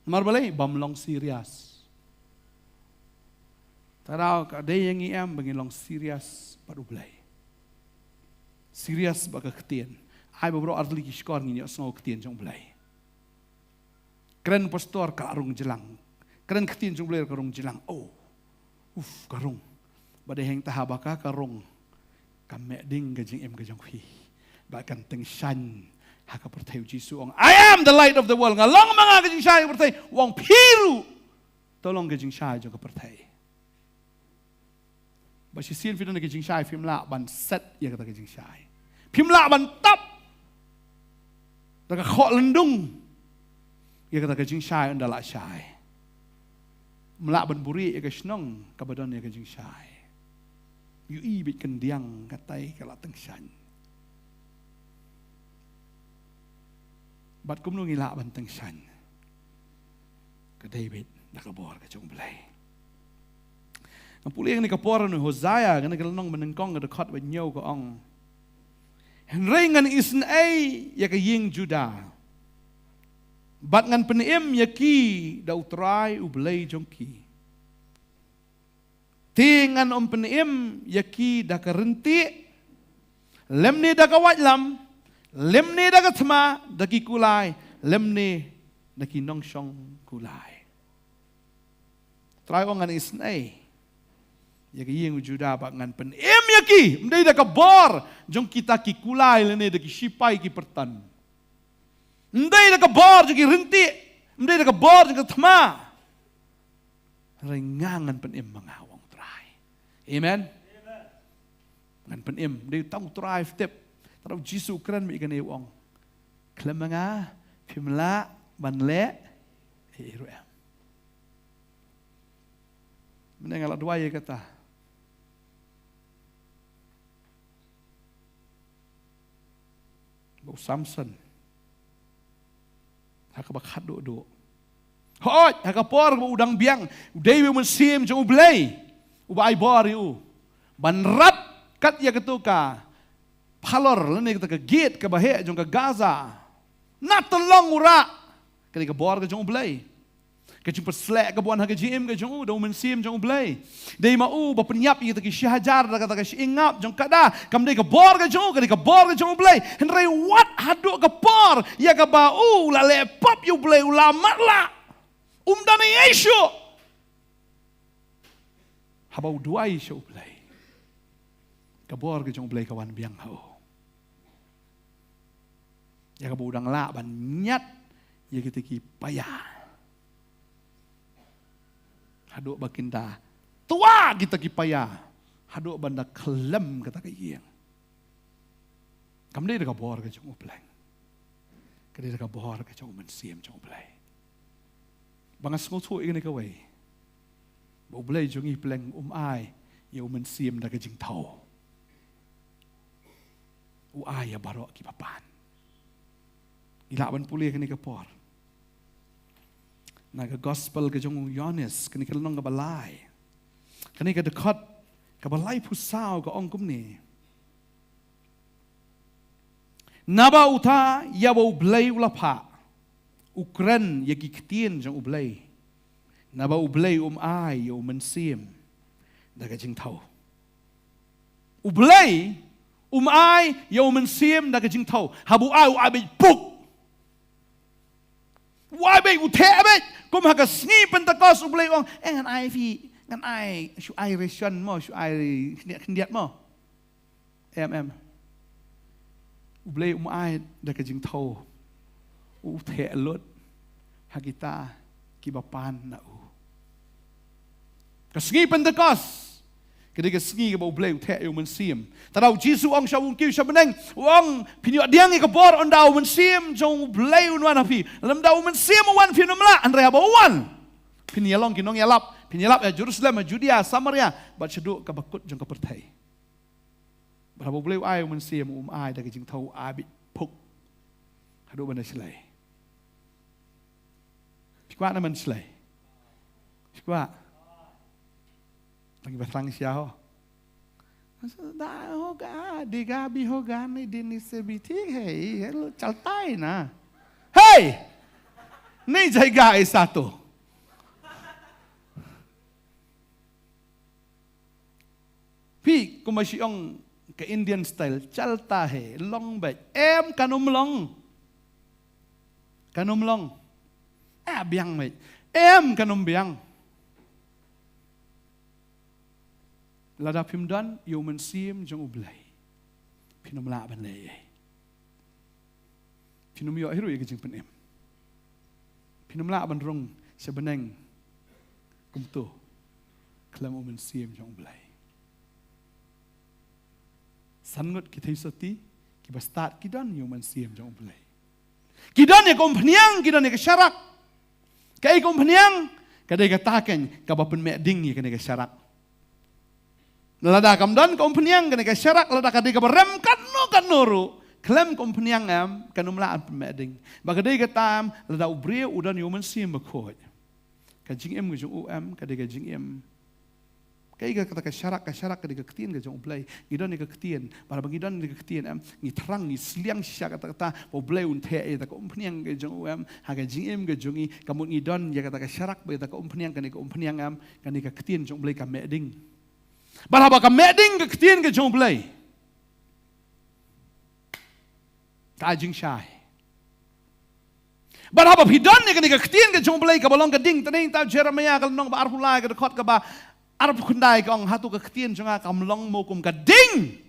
Mar boleh bamlong serius. Tarau ka day yang iam bangilong serius baru boleh. Serius baka ketien. Ai beberapa arti kiskor ngini asnau ketien jong boleh. Keren pastor karung jelang. Keren ketien jong boleh karung jelang. Oh. Karung. Badai hang tahabaka karung. Kamek ding gajing em gajang hui. Bahkan tengshan haka pertayu Jisu ong. I am the light of the world. Ngalong mga gajing syai pertayu. Wong piru. Tolong gajing syai jong pertayu. Basi sin fidan gajing syai film la ban set ya kata gajing syai. Film la ban tap. Daga khok lendung. Ya kata gajing syai undala syai. Melak ban buri ya gasnong kabadon ya gajing syai. Yu ibit kendiang katai kala tengshan. Bat kum nungi la ban tengshan. Ke David nakabor ka jong belai. Ang puli yang nikaporan ni Hosea kan nagalanong menengkong dekat banyaw ko ang. Henry ngan isen ay ya ka ying Juda. Bat ngan penim ya ki da utray ublay jongki. Tingan penim ya ki da karenti. Lem ni da kawajlam. Lem ni da katma da ki kulay. Lem ni da ki nongsyong kulay. Try ko ngan isen ay. Ya yang Juda bak ngan pen ya ki mdai da kabor jong kita ki kulai lene da ki sipai ki pertan mdai da kabor jong ki renti mdai da kabor jong thma rengangan pen mangawang try amen ngan pen mdai tong try step tarau Jisu kran mi kan ewong klemanga pimla banle ero em menengala dua ya kata Bau Samson. bakat do. Hoi, por udang biang, dewi mensim jong ublay. Ubai bor yu. Ban rap kat ya ketuka. Palor lene kita ke gate ke bahe jong ke Gaza. Na tolong ura. Kali ke bor ke jong ublay. Ke jong perslek ke buan ha ke GM ke jong do mensim jong ublay. Dei mau bapenyap kita ke syahajar da kata ke ingap jong kada. Kam dei ke bor ke jong ublay. Henry what haduk ke por ya ke bau la lepap yu ublay ulamat la. Umdana Yesu. Habau dua Yesu ublay. Ke bor ke jong ublay kawan biang hau. Ya ka budang la ban nyat ya kita ki payah. Haduk bakinda tua kita ki payah. Haduk banda kelem kata ka iyang. Kam dei ka bor ka jong ublay. Kadai ka bor ka jong mensim jong ublay. Bangas ngo igni ka way. Ba ublay jong i pleng ai ya mensim da ka jing tau. Ai ya barok ki papan. Ilaban pulih kini ke por. Naga gospel ke jong Yohanes kini ke lenong ke balai. Kini ke dekat ke balai pusau ke ongkum ni. Naba uta ya bau blay ulapa. Ukren ya kitien jong ublay. Naba ublay ai yo mensim daga jing tau. Ublay ai yo mensim daga jing tau. Habu ai u abej puk. Why be utebet kum haga sni pentekas ublay ong ngan ai fi ngan ai shu ai resion mo shu ai ndiat mo em ublay ai da ka jing tho u the lot hagita ki bapan na u ka sni pentekas ketika sni ke ublay the eu mensim tadau jisu ong shawung kiu shabeneng ong pinyo diang ke bor on dau mensim jong ublay unwan api lam dau mensim wan finomla andre haba wan pinyalong kinong yalap ya Jerusalem Judea Samaria bat sedu ka bakut jong ka pertai berapa ublay ai mensim ai da ke jing thau abit phuk hadu bana slai pikwa na man slai pikwa lagi berang siapa? Dah hoga, digabi hoga ni dini sebiti hey, lu caltai na. Hey, ni jaga satu. Pi, kumasih ong ke Indian style, calta hey, long baik. Kanum long. Biang baik. Kanum biang. Lada pimdan yo mensim jong ublay. Pinum la ban lay. Pinum yo hiru ye jing penem. Pinum la ban rong sebeneng kumtu. Kelam mensim jong ublay. Sangut kita isoti ki bastat kidan yo mensim jong ublay. Kidan ye kompanyang kidan ye kesyarak. Kai kompanyang kadai kataken kabapen meding ye kene kesyarak. Lada kamdan kompanyang kene ke syarak lada kadai ke rem kanuru klem kompanyang kanumla meding bagadai ke tam lada ubri udan yo mensim bakoj ka jing em jung kadai ke jing em kai kata ke syarak kadai ke ketien ke jung ublay gidan ke ketien para bagidan ke ketien ni terang ni sliang syak kata ublay unte ta kompanyang ke jung ha ke jing em ke jungi kamun gidan ya kata ke syarak ba ta kompanyang kene ke kompanyang kene ke ketien jung ublay ka meding Baraba ka meding ke ketien ke jong blay. Ka jing syai. Baraba hidan ne ke ketien ke jong blay ka balong ke ding tening ta Jeremia ka nong ba arhulai ke dekot ka ba arp kundai ka ong hatu ke ketien jonga ka mlong mo kum ka ding.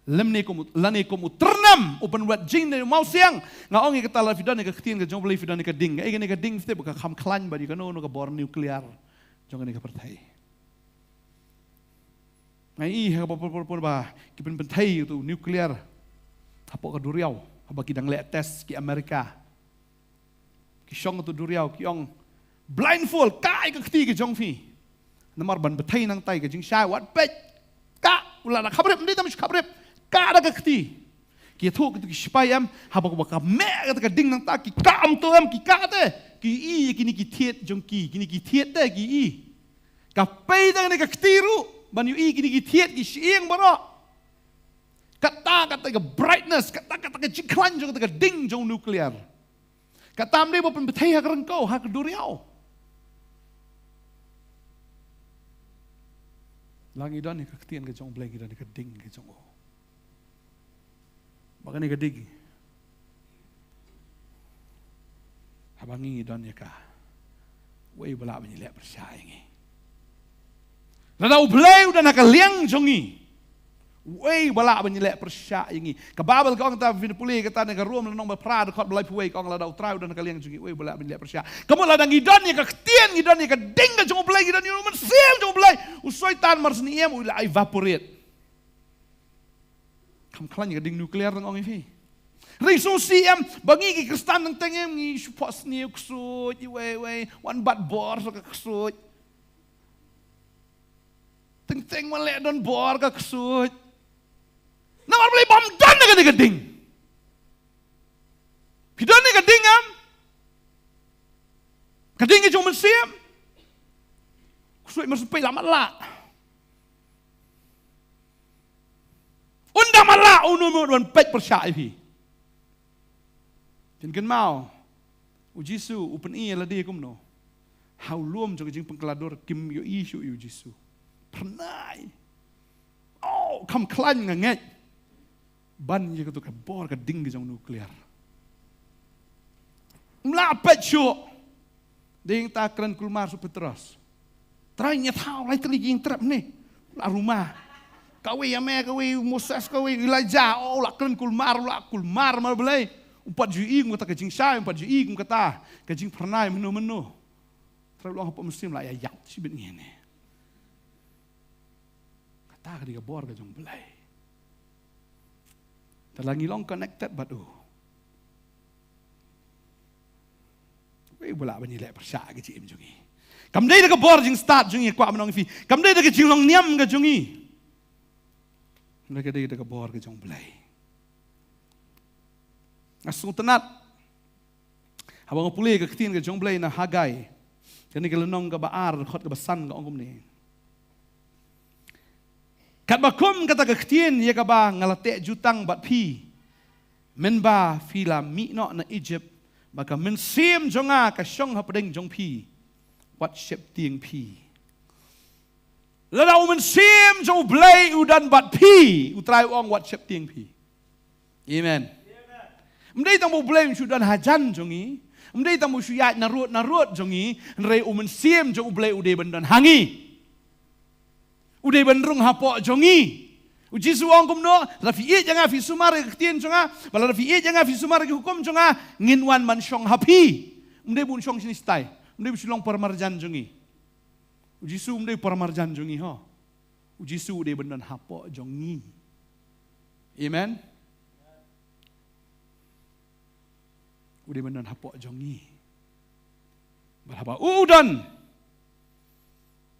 Lemne kum lane kum uternam open wet jing ne mau siang nga ong ke tala hidan ne ke ketien ke jong blay hidan ne ke ding. Ai ne ke ding te ka kham klan ba di ka no ka bor nuklear jong ne ke pertai. Ngai apa ba kipen pentai itu nuklear apa ke Duriau apa kidang le tes ki Amerika ki syong tu Duriau ki ong blindfold kai ke keti ke jong fi namar ban betai nang tai ke jing syai wat pet ka ula na khabrep ndi tam khabrep ka da ke keti ki thu ki spai am habak baka me ka ding nang ta ki kam to am ki ka te ki i ki ni ki thiet jong ki ni ki thiet te ki i ka pei dang ni ka tiru ban yu i ki ni ki thiet ki sieng baro kata ka brightness kata ka jiklan jong ka ding jong nuclear kata am ni bo pen bethai ha rang ko ha ka duriao langi dan ni ka tien ka jong bleng dan ni ka ding ka jong o baka ni ka dig habangi dan ya ka wei bala ba ni le percaya ngi la bleu dan ka liang jongi wei bala ba ni le percaya ngi ka babel ka ong ta vin puli ka ta ne ka rom nong ba pra de khot blai puai ka ong la dau trau dan ka liang jongi wei bala ba ni le percaya kamu la dang idan ya ka tien idan ya ka ding ka jong bleng idan ni man sel jong bleng usoi tan mars ni em ula evaporate kam klan ka ding nuclear ng ong ifi riso siam bangi ki kristan ng tengem ngi supos ni kusut iwe wan bat bor so ka kusut teng male don bor ka kusut na mar beli bom dan na ka ding pidan ni ka ding am ka ding ki jom siam kusut mas pe lamat la undang mala unu don pek percaya pi Jin kan mau ujisu upen i la dia kumno hau luom jong jing pengkelador kim yo isu yu jisu pernai oh kam klan nganget ban ye ka bor ka ding jong nuklear mla pet shu ding ta kran kulmar su petros trai nya thau lai tri jing trap ni la rumah kawe ya me kawe Moses kawe Elijah oh la kran kulmar mal belai umpat ju ing kata kajing syai umpat ju ing kata kajing pernai menu terlalu long apa muslim lah ya sibit ngene kata ka diga bor ka jong belai talangi long connected batu we bola bani le persya ka jim jongi kam dei ka bor jing start jongi kwa manong fi kam dei ka jing long niam ka jongi mereka dei ka bor ka jong belai asung tenat habang puli ka ketin ka jong blai na Hagai kani ka lenong ka baar khot ka basan ka ongom ni kat bakum kata ka ketin ye ka ba ngalate jutang bat pi men ba fila mi no na Egypt baka men sim jonga ka shong ha pedeng jong pi wat shep tieng pi lalau men sim jong blai udan bat pi utrai ong wat shep tieng pi amen mdei tamu blame sudan hajan jongi mdei tamu suyat narut jongi rei umen siem jong blai ude bendan hangi ude benrung hapo jongi uji suang kumno rafi'i janga fi sumar ketien jonga bala rafi'i janga fi sumar ki hukum jonga nginwan man syong hapi mdei bun syong sini stai mdei sulong parmarjan jongi uji su mdei parmarjan jongi ho uji su ude bendan hapo jongi amen udah benar hapok jongi berapa udan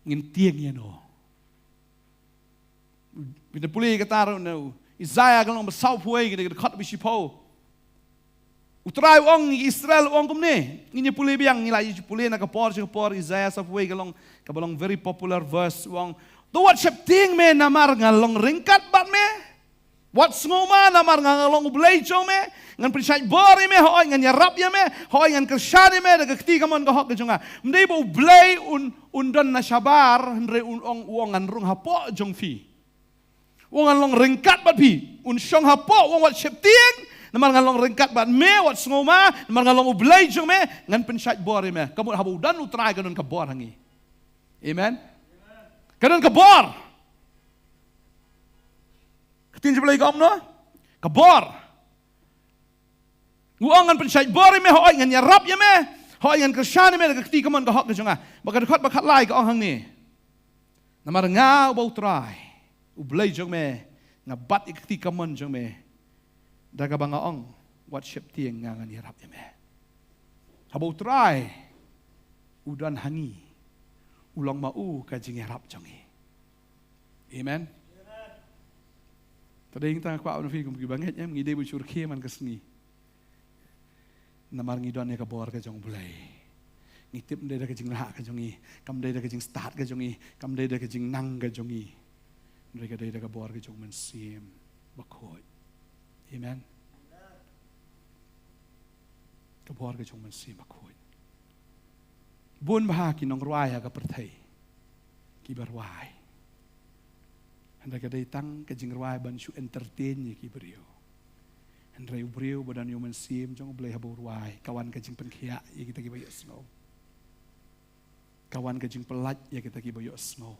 ngin tieng ya no bila pulih kata no Isaiah kalau bersau puai kita kat bisipo utrai ong Israel ong kumne ini pulih biang nilai pulih nak por Isaiah sa puai kalau kabalong very popular verse ong tu what shep ting me namar ngalong ringkat bat me what ngoma namar ngalong ublay chong me ngan prisai bori me hoy ngan yarap ya me hoy ngan kershani me daga kti kamon ka hok jonga mdei bo blay undon na shabar ndre ong ngan rung hapo jong fi wong long ringkat bat pi un shong hapo wong wat shepting namar ngan long ringkat bat me wat ngoma namar ngan long ublay jong me ngan prisai bori me kamu habu dan utrai kanon ka bor hangi amen kanon ka bor ketin sebelah kom no ka bor Uangan pensai bori me hoy ngan yarap ya me hoy ngan kershani me daga kti kamon ka hok ka jonga baka dekat bakat lai ka ong hang ni namar ngau bau trai ublay jong me ngabat ikti kamon jong me daga banga ong wat shep tieng ngan yarap ya me habau trai udan hangi ulang mau ka jing yarap jongi amen Tadi yang tangkap apa nanti kumpi banget ya mengide bucur man kesni. Namar ngidon ya kabor ke jong bulai. Ngitip ndai dah kejing lah ke jongi, kam ndai dah kejing start ke jongi, kam ndai dah kejing nang ke jongi. Mereka ndai dah kabor ke jong mensim bakoi. Amen. Kabor ke jong mensim bakoi. Bun bah kinong ruai ha ka perthai. Ki berwai. Anda kadai tang kejing ruai ban shu entertain ye ki beriu. Andrai beriu badan yo mensim jong boleh habu ruai kawan kejing penkhia ye kita ki bayo snow. Kawan kejing pelat ye kita ki bayo snow.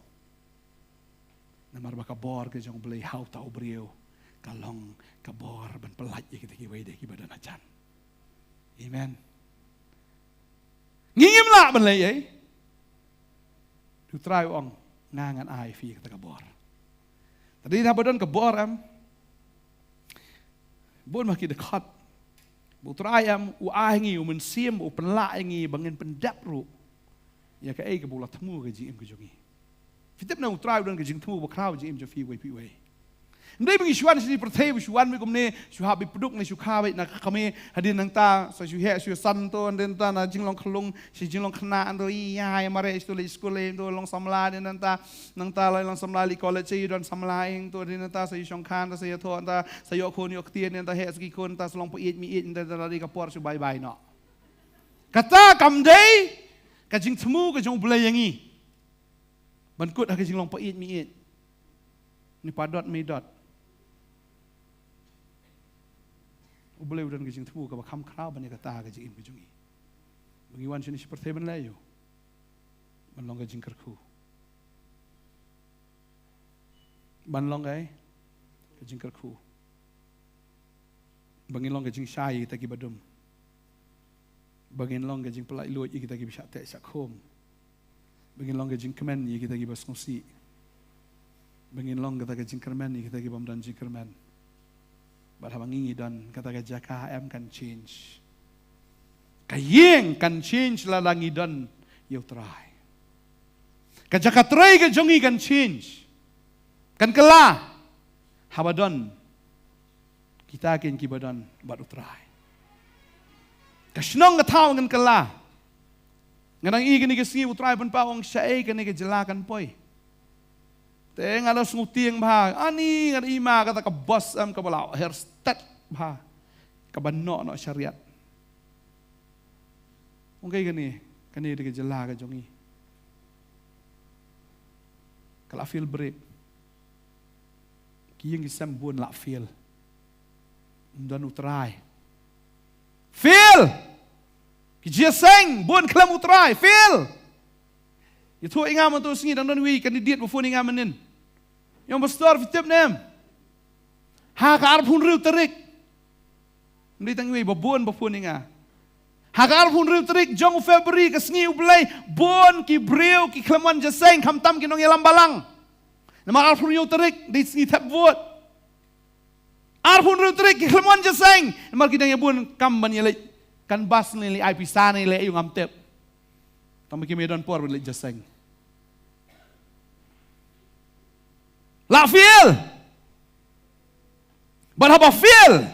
Namar ba kabor ke jong boleh hau tau beriu. Kalong kabor ban pelat ye kita ki bayo de ki badan acan. Amen. Ngingim lah ban lay eh. Du try ong ngangan ai fi kita kabor. Tadi dah badan kabor am. Bon makin dekat. Bu try am u ai ngi u mensim u penla ngi bangin pendap ru. Ya ka ai ke bulat temu ke jim ke jongi. Fitip na u try dan ke jing temu bu kraw jim jo fi we pi we. Ndai bengi shuan sini perthai bu shuan mi kumne shu habi peduk ne shu khawe na kami hadin nang ta so shu he shu san to den ta na jinglong khlung si jinglong khna ando iya ya mare istu le school le do long samla den nang ta lai long samla li college yi don samla ing to den ta sa shong khan ta sa yo tho ta sa yo khon yo ktien den ta he ski kon ta slong po it mi it den ta ri ka por shu bye bye no kata kam dei ka jing thmu ka jong bulai yangi ban kut ha ka jinglong po it mi it ni padot mi dot boleh udan kejing temu ke bakam krau banyak kata kejing im kejungi. Bengiwan sini seperti ben layu. Banlong kejing kerku. Banlong kejing kerku. Bangilong kejing syai kita ki badum. Bangilong kejing pelai luat kita ki bisa tek sak hom. Bangilong kejing kemen kita ki bas ngsi. Bangilong kita kejing kermen kita ki bam dan jing kermen. Barhamangi dan kata kerja KM kan change. Kayeng kan change lalangi dan you try. Kerja katrai ke jongi kan change. Kan kelah. Habadon. Kita akan kibadan baru try. Kasnong ngatau kan kelah. Nganang i kini kesingi utrai pun pawang syai kini kejelakan poi. Teng ada sungutiang bah, ani ngan ima kata ke bos am ke balau hairstyle bah, ke banok no syariat. Mungkin kani dia jela ke jongi. Kalau feel break, kiyeng kisam buan lak feel, dan utrai. Feel, kijia seng buan kelam utrai feel. Itu ingam tu singi dan wi kandidat bufun ingam menin. Yang besar fitip nem. Hak arpun riu terik. Ndi tangwi babon bufun inga. Hak arpun riu terik jong Februari ke singi ublai bon ki breu ki kleman jaseng kamtam ki nong yelam balang. Nama arpun riu terik di singi tap vot. Arpun riu terik ki kleman jaseng. Nama kita ngabun kam ban yele kan bas ni ai pisan ni le yung amtep. Tambah kimi medan por beli jaseng. La feel. Berapa feel?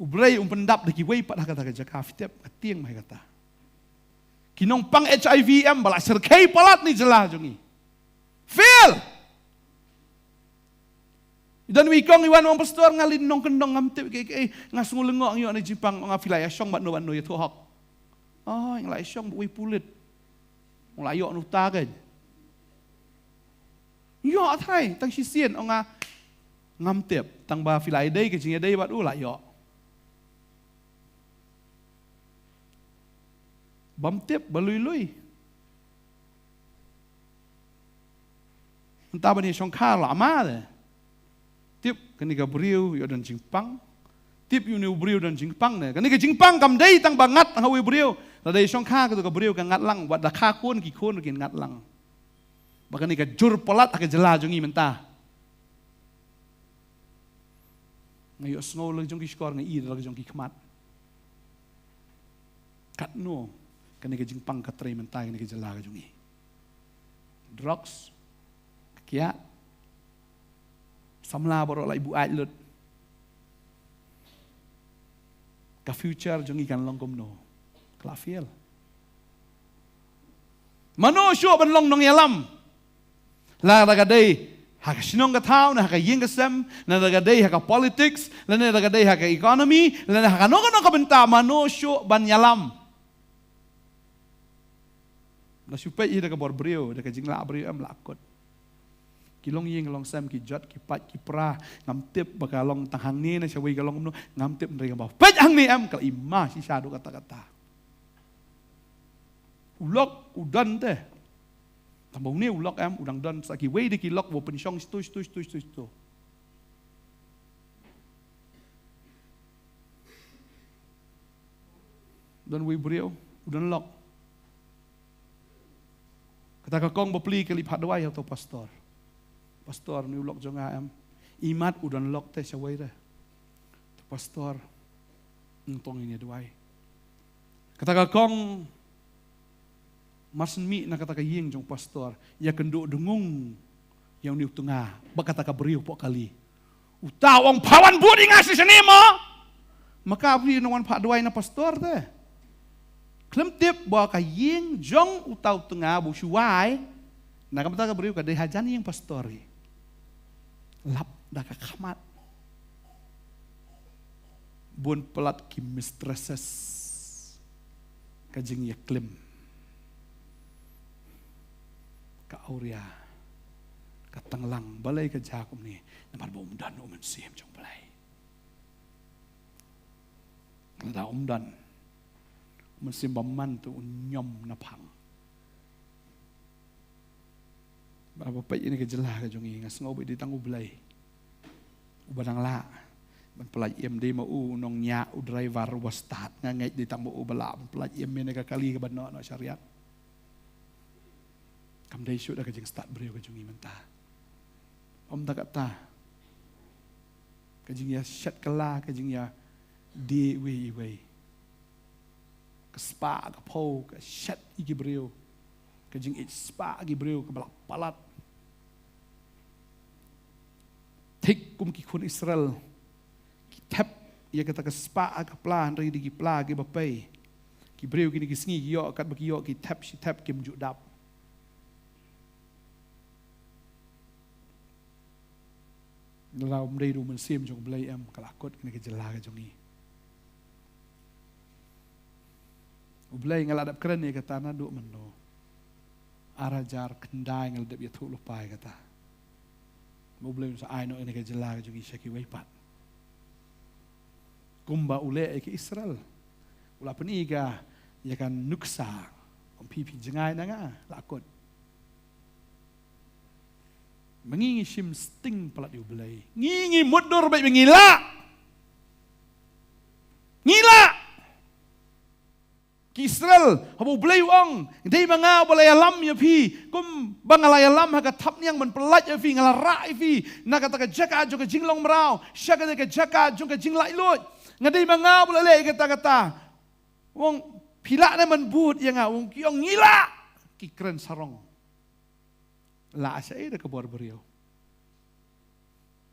Ublay pendap deki wei pat kata kerja kafitep atieng mai kata. Kinong pang HIVM bala serkai palat ni jelah jongi. Feel. Dan wikong iwan wong pastor ngalin nong kendong ngamtep ke ngasungu lengok yo ni Jepang ngafilaya syong bat no ya tuhok. Oh, yang lai syong wei pulit. Mulai yo nu ta ke. Yo thai tang si sien onga ngam tiep tang ba filai dei ke jing dei bat u la yo. Bam tiep balui-lui. Entah bani syong kha lama de. Tiep kani ka briu yo dan jingpang. Tiep yu ni briu dan jingpang ne. Kani ka jingpang kam dei tang bangat hawi briu. La dei syong kha ka tu ka briu ka ngat lang wat da kha kun ki kun kin ngat lang. Bahkan ni ka jur polat akan jelah jongi mentah. Ngayo snow lang jongi skor ngai lang jongi kemat. Kat no kan ni ka jingpang ka tray mentah ni ka jelah ka jongi. Drugs, kiat, Samla borok lai bu ai lut. Ka future jong ikan long kom no. Klafiel. Manusia ban long nong yalam. La ragadai haka sinong ka tao na haka ying ka sem, na ragadai haka politics, na ragadai haka economy, na haka nong ka benta manusia ban yalam. Na supaya ida ka bor brio, da ka jingla brio am lakot. Kilong ying long sem ki jot ki pat ki pra ngam tip baka long tanghang ni na sawi ka long no ngam tip ndai ka ba pet hang ni am kal imah si sadu kata-kata ulok udan teh tambau ni ulok am udang dan saki wei de ki lok wo pensyong stu dan wei brio udan lok kata ka kong bopli kali phat dawai atau pastor ni ulok jonga am imat udan lok teh sawai dah pastor ngtong ini duai kata ka kong masen mi na kata ka ying jong pastor ya kendo dengung yang niu tengah bakata ka beriu pok kali utawang pawan budi ngasi seni mo maka abri nongan pak duai na pastor teh klem tip bawa ka ying jong utaw tengah bu suai na kata ka beriu ka dei hajani yang pastori lap dah kamat bun pelat ki mistresses kajing ya klim ka auria ka tanglang balai ka jakum ni namar bom dan umen sim jong balai da dan umen sim baman tu nyom na pang Berapa pay ini kejelah ke jongi ngas ngobi di tangu belai. Ubadang la. Ban pelaj em di mau nong nya u driver was start ngai di tangu u bala ban pelaj em ne ka kali ke banno no syariat. Kam dai syuk da ke jeng start beriu ke jongi mentah. Om tak kata. Ke jeng ya syat kala ke jeng ya di we. Ke spa ke po ke syat iki beriu. Ke jeng it spa gi beriu ke balak palat. Tik kum ki kun Israel ki tap ia kata ke spa ka plan ri di ki pla ki bapai ki breu ki ni ki sngi yo kat baki yo ki tap si tap ki mju dap la umrei ru men sim jong blai am kalakot ni ke jela ka jongi ublai ngaladap keren ni kata na du mendo arajar kendai ngaladap ya thu lupai kata mau belum sa aino ini ke jela juga syaki waipat kumba ule ke Israel ula peniga ya kan nuksa om pipi jengai nanga lakot mengingi sim sting pelat diubelai ngingi mudur baik mengila ngila ki Israel habu belai wang dei manga boleh alam ya pi kum bangalai alam ha tap niang man pelat ya pi ngala ra pi na kata ka jaka jo ka jinglong mrau syaka ka jaka jo ka jinglai lut ngadei manga boleh le kata wong pila na man but yang wong kiong ngila ki keren sarong la sa ida ka bor beriau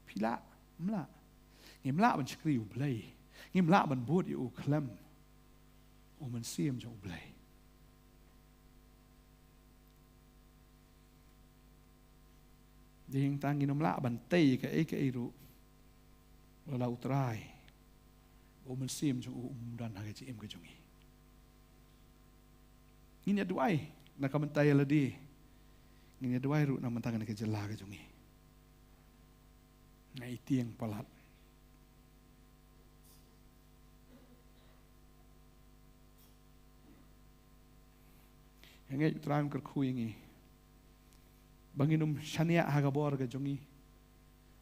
pila mla ngimla ban skri u belai ngimla ban but yu klam Omen sim jauh belai. Ding tangi nom la bantai ke iru. Wala utrai. Omen sim jauh dan haga ci em ke jongi. Ngin ya duai na kamantai ladi. Ngin ya duai ru na mantangan ke jela ke jongi. Ngai tiang palat. Yang terakhir kerkui ini, banginum syania haga bor ke jongi,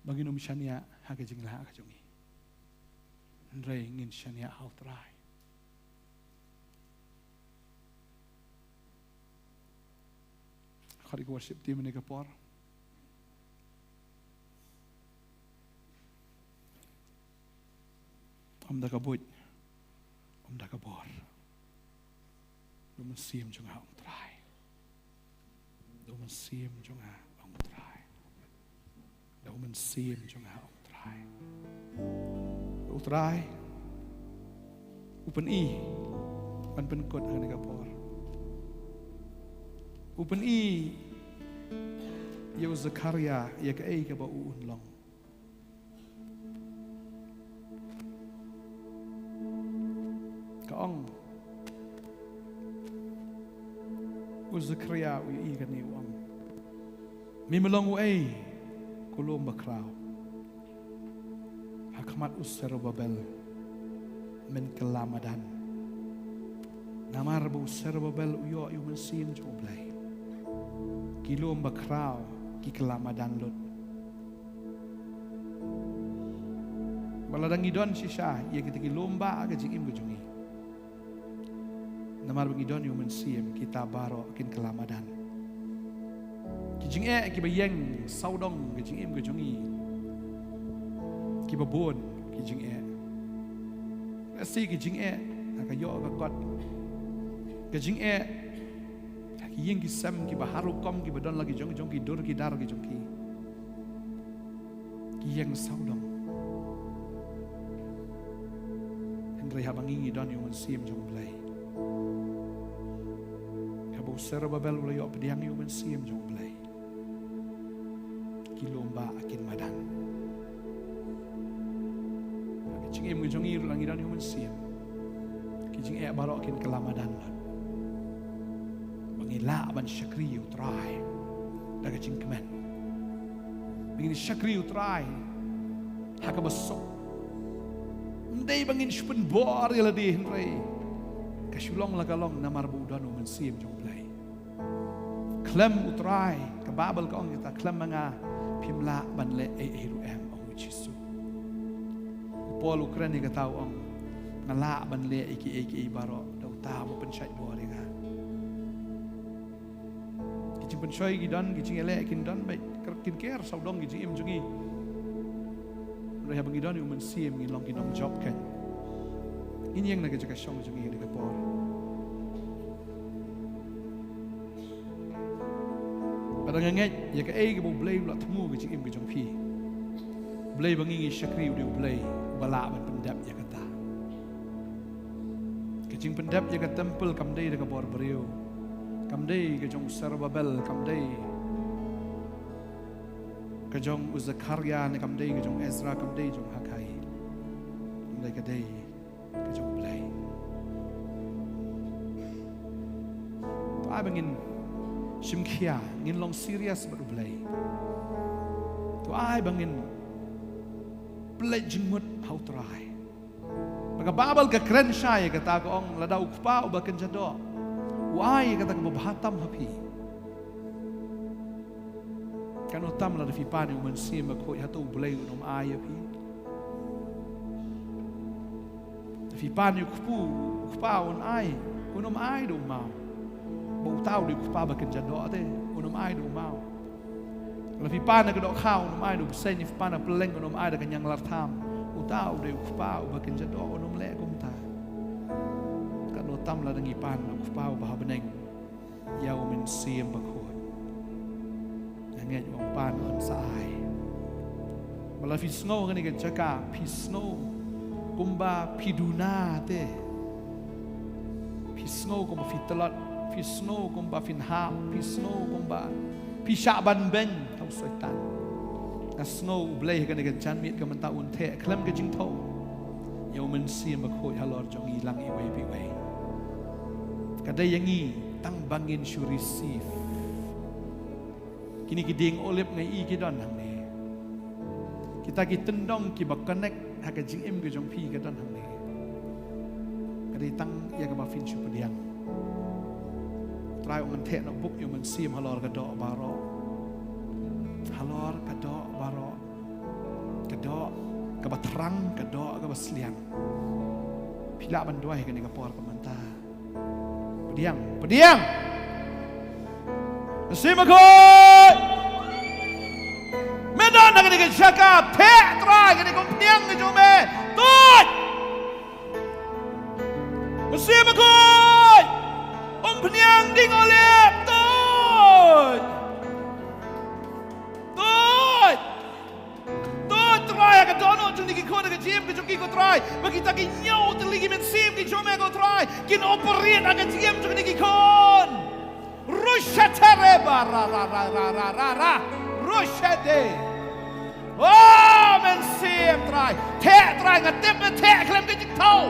banginum syania haga jinglah ke jongi. Andai ingin syania hau terai. Hari worship team ini kapor. Om dah kabut, om dah kabor. Duman sim jong ha ong trai. Duman sim jong ha ong trai. Duman มันเสียมจงหาอุตรายอุตรายอุปนีมันเป็นกฎในกระพอร์อุปนียาอุซคาริยายากเอ้กับอุนลองก็อ่องอุซคาริยาอุยกันนี่วังมีมลองอุเอกุลมบักคราวฮักมัดอุสเซโรบาเบลมันกลามาดันนามาระบุอุสเซโรบาเบลอุยอมันซีมจูบเลยกิลมบักคราวกิกลามาดันลดบาลาดังอีดอนชิชาเยกิตกิลมบ้าก็จิกิมก็จุงีนามาระบุอีดอนมันซีมกิตาบารอกินกลามาดันจริงกิบยังเศร้าดงกิจริงก็จงอีกิบบ่นกิจริงและสี่กิจริงก็ย่อก็กอดกิจริงกิยังกิซ้ำกิบฮารุกอมกิบดอนลกิจงกิดูร์กิดาร์กิจงกิยังเศร้าดงเห็นไรฮะบางอีดอนอยู่มันซีมจงเลยฮะบุษระบาเบลเลยออกไปยังอยู่มันซีมจงเลยกิลมบ้ากินมาดันจริงก็จงอีรุลังอีดอนอยู่มันเสียมกิจริงบารอกินกลามาดันละบางทีละบันชักรีอุตรายแล้วก็จริงขมันบางทีชักรีอุตรายฮักบัสโซได้บางทีชุบนบ่อเรื่องละดีเห็นไรก็ชุลองละก็ลองนามารบูดอนมันเสียมจงเลยคลมอุตรายกับบาเบลก็องค์ตาคลมมังอาพิมละบันเลเอรูเอ็มองชิสุพอลูกเรนนี่ก็ตาวองนั่นละบันเลเอกีบารอดาวตาบุเป็นชัยบัวเลยค่ะกิจเป็นชัยกิดันกิจเอเล่กินดันไปกินแก่สาวดงกิจเอ็มจุงี้เราhave กิดันอยู่มันเสียมกินลองกินน้องจ็อบกันอินยังนักจะกระช่องจุงี้เลยกับพอแต่ยังไงอยากเอ้กับบุเบลย์หลัดมูกับจิงเอ็มกับจงพีเบลย์บางอย่างชักรีวเดียวเบลย์บลามันเป็นดับอยากตากับจิงเป็นดับอยากตัมเปิลคำได้กับบอร์เบรียวคำได้กับจงซาร์บาเบลคำได้กับจงอุซคาริยาในคำได้กับจงเอสราคำได้จงฮักไฮคำได้กับได้กับจงเบลย์ตัวไอ้บางอย่างชิมเขียงินลองซีเรียสแบบเลยตัวไอ้บางงินเปลจิงมุดเฮาตรายปากบาเบลกับเครนชัยกับตากองละดาวอุปาอุบกันจัดดอวายกับตากบบาตัมฮับพีการอุตัมละดิฟิปานิมันซีมาโคยฮัตุเบลย์อุนมอายพีดิฟิปานิอุปาอุนอายอุนมอายดูมาบางท้าวดิบฟ้าบักกันจัดดอกเต้อุนมไอดูมาแล้วพี่ป้าเนี่ยก็ดอกข้าวอุนมไอดูเส้นพี่ป้าเนี่ยเปล่งอุนมไอแต่กันยังลัดทามอุท้าวดิบฟ้าบักกันจัดดอกอุนมเละกุมตากันโนตั้มละดังอีป้าเนี่ยฟ้าบักบันเองยาวมันเสียมบักขวดอย่างเงี้ยอยู่ป้าเนี่ยอันสายเวลาพี่สโนว์กันนี่กันจะกาพี่สโนว์กุมบาพี่ดูนาเต้พี่สโนว์กุมบาพี่ตลอดพี่สโนกุมบาฟินฮาพี่สโนกุมบาพี่ชาบันเบนเท่าสวยตันแต่สโนว์เบลย์กันในกันจันมีกันมันตาอุ่นเทะเคลมกันจิงเท่ายาวมันเสียมาโคยฮัลโหลจงอีลังอีไว้พี่ไว้กันได้ยังงี้ตั้งบังเงินชูริซีฟกินกิดิงโอลิฟไงอีกิดอนทางนี้kita tendong kita connect hak jing em ke jong pi ke dan hang ni kadi tang ya ka ba fin chu pediang trai on the no book yu man sim halor ka do baro halor ka do baro ka do ka ba trang ka do ka ba sliang pila ban doi ka ni ka por ka man ta pediang sim ko medan nak ni shaka the trai ka ni kom piang ni jume tut sim ko piang ding oleh tut chung ni ki khon ka jim ki chung ki ko try bagi ta ki nyau te ligi men sim ki chome ko try kin operate aga jim chung ni ki khon rushatare ba ra rushade oh men sim try ngatep me te klem ki tau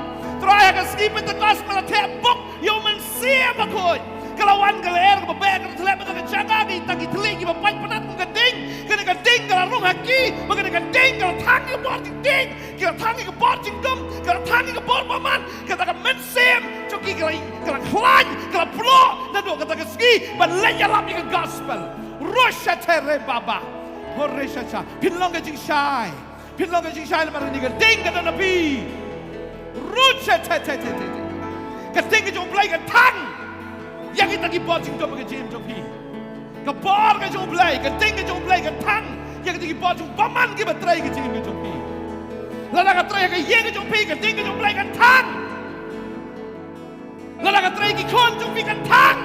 try aga skip the gospel te book yo men sim akoi kalawan kaler ko ba ka tele ba ka jaga ki ta ki tli ki ba pai panat ka ding kala rung haki magana ka ding kala thang ki bor ding kala thang ki bor dum kala thang ki bor paman kala ka men sim choki kala khlan kala plo na do ka ta ski ba lenya lap ki gospel rosha tere baba horesha cha pinlong ka jing shai la ba ni ka ding ka na pi rosha te ka ding ki jong play ka thang yang kita ki bor dum ka jim jong pi ka bor ka jong play ka ding ka jong play ka thang yang kita ki bor jong paman ki ba trai ka jim ka jong pi la ka trai ka yang ka jong pi ka ding ka jong play ka thang la ka trai ki khon jong pi ka thang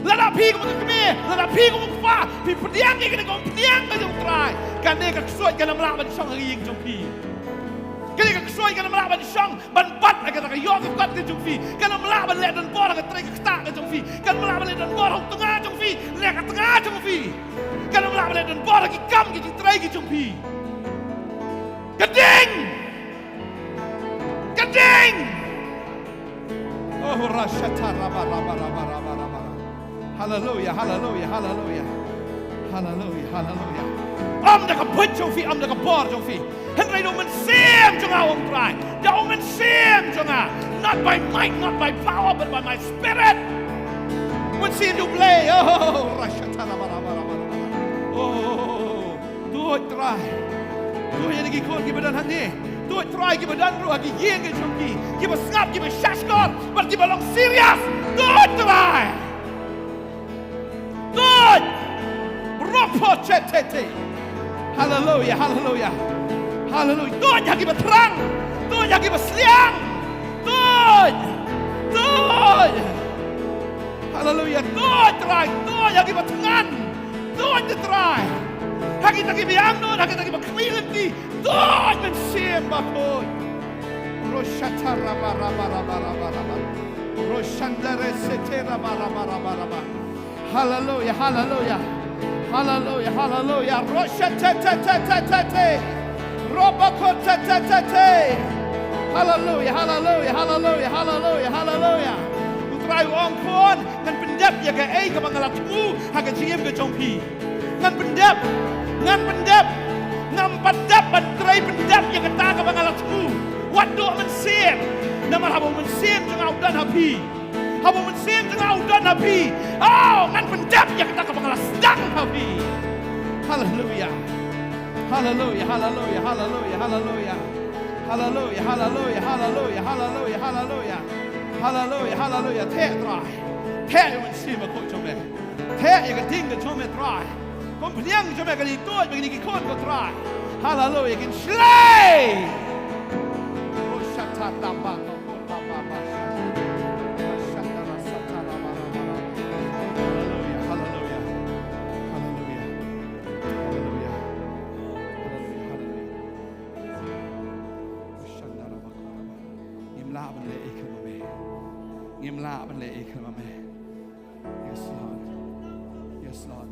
la pi ko ka me la pi ko fa pi pdiang ki ka pdiang ka jong trai kan ne ka suat ka namla ban song ka ying jong pi kan ne ka suat ka namla ban song ban bat ka ka yo ka ka jong pi kan namla ban le dan bor ka trai ka ta ka jong pi kan namla ban le dan bor hok tengah jong pi le ka tengah jong pi kan namla ban le dan bor ki kam ki trai ki jong pi kading oh rashata raba hallelujah om da ka put jong fi om da ka bor jong fi Henry do men sim jong awang try do men sim jong not by might not by power but by my spirit when sim do play oh rashata raba oh do try do ye ki khon ki badan han ni do try ki badan ru ki yeng ki jong ki ba snap ki ba shashkor but ki ba long serious do try good ropo chetete hallelujah good yagi beterang good yagi besliang good hallelujah good try good yagi betengan good try hagi tagi biang no hagi tagi bakmilti good men sim bakoi roshatara bara roshandare setera bara hallelujah rosha te robako te hallelujah utrai wong kon ngan pendap ya ka ai ka bangalatmu haga jiem ka jongpi ngan pendap ngam padap ban trai pendap ya ka ta ka bangalatmu wado men sim namar habo men sim jong au dan hapi habo men sim jong au dan hapi oh ngan pendap ya ka ta ka bangalasdang hapi hallelujah te trai te men sim ko chome te ya ka ting ka chome trai kom pnyang chome ka ni to ba ni ki kon ko trai hallelujah kin slay oh shata tamba Ngimla ban le ikhma me. Yes Lord.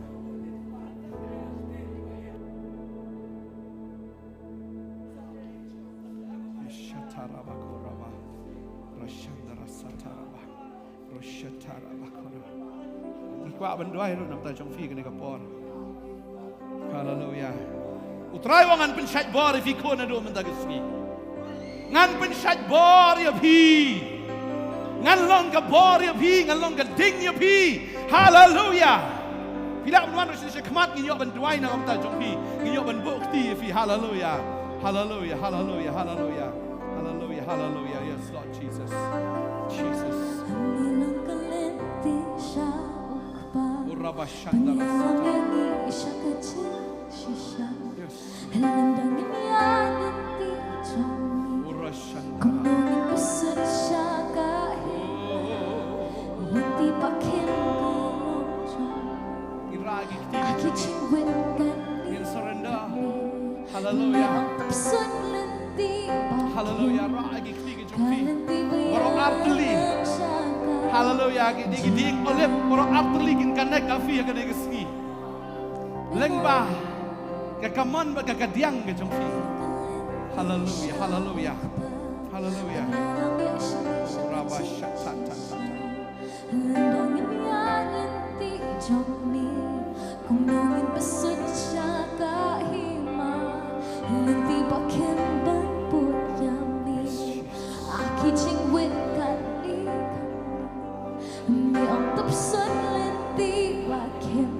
Shataraba koraba. Rashandara sataraba. Roshataraba koraba. Ikwa ban doi ro nam ta jong fi kan ka por. Hallelujah. Utrai wangan pensat bor fi kona do man dagisni. Ngan pensat bor ya pi. Ngan long ka bor ya pi, ngan long ka ding ya pi. Hallelujah. Pila man ro si khmat ngi yo ban duai na am ta jong pi, ngi yo ban bok ti fi hallelujah. Yes Lord Jesus. Uraba shandara Haleluya. Haleluya. Ra agi kli ke jong fi. Baro artli. Haleluya. Di ding olep baro artli kin kanek afi ya kanek ski. Lengba. Kakamon ba kakadiang ke jong fi. Haleluya. Haleluya. Haleluya. Rabasha ta ta ta. Kung nangin besut siya kahima, nanti bakin banput yami, aki jingwit kali kami, mi ang tapson lenti bakin,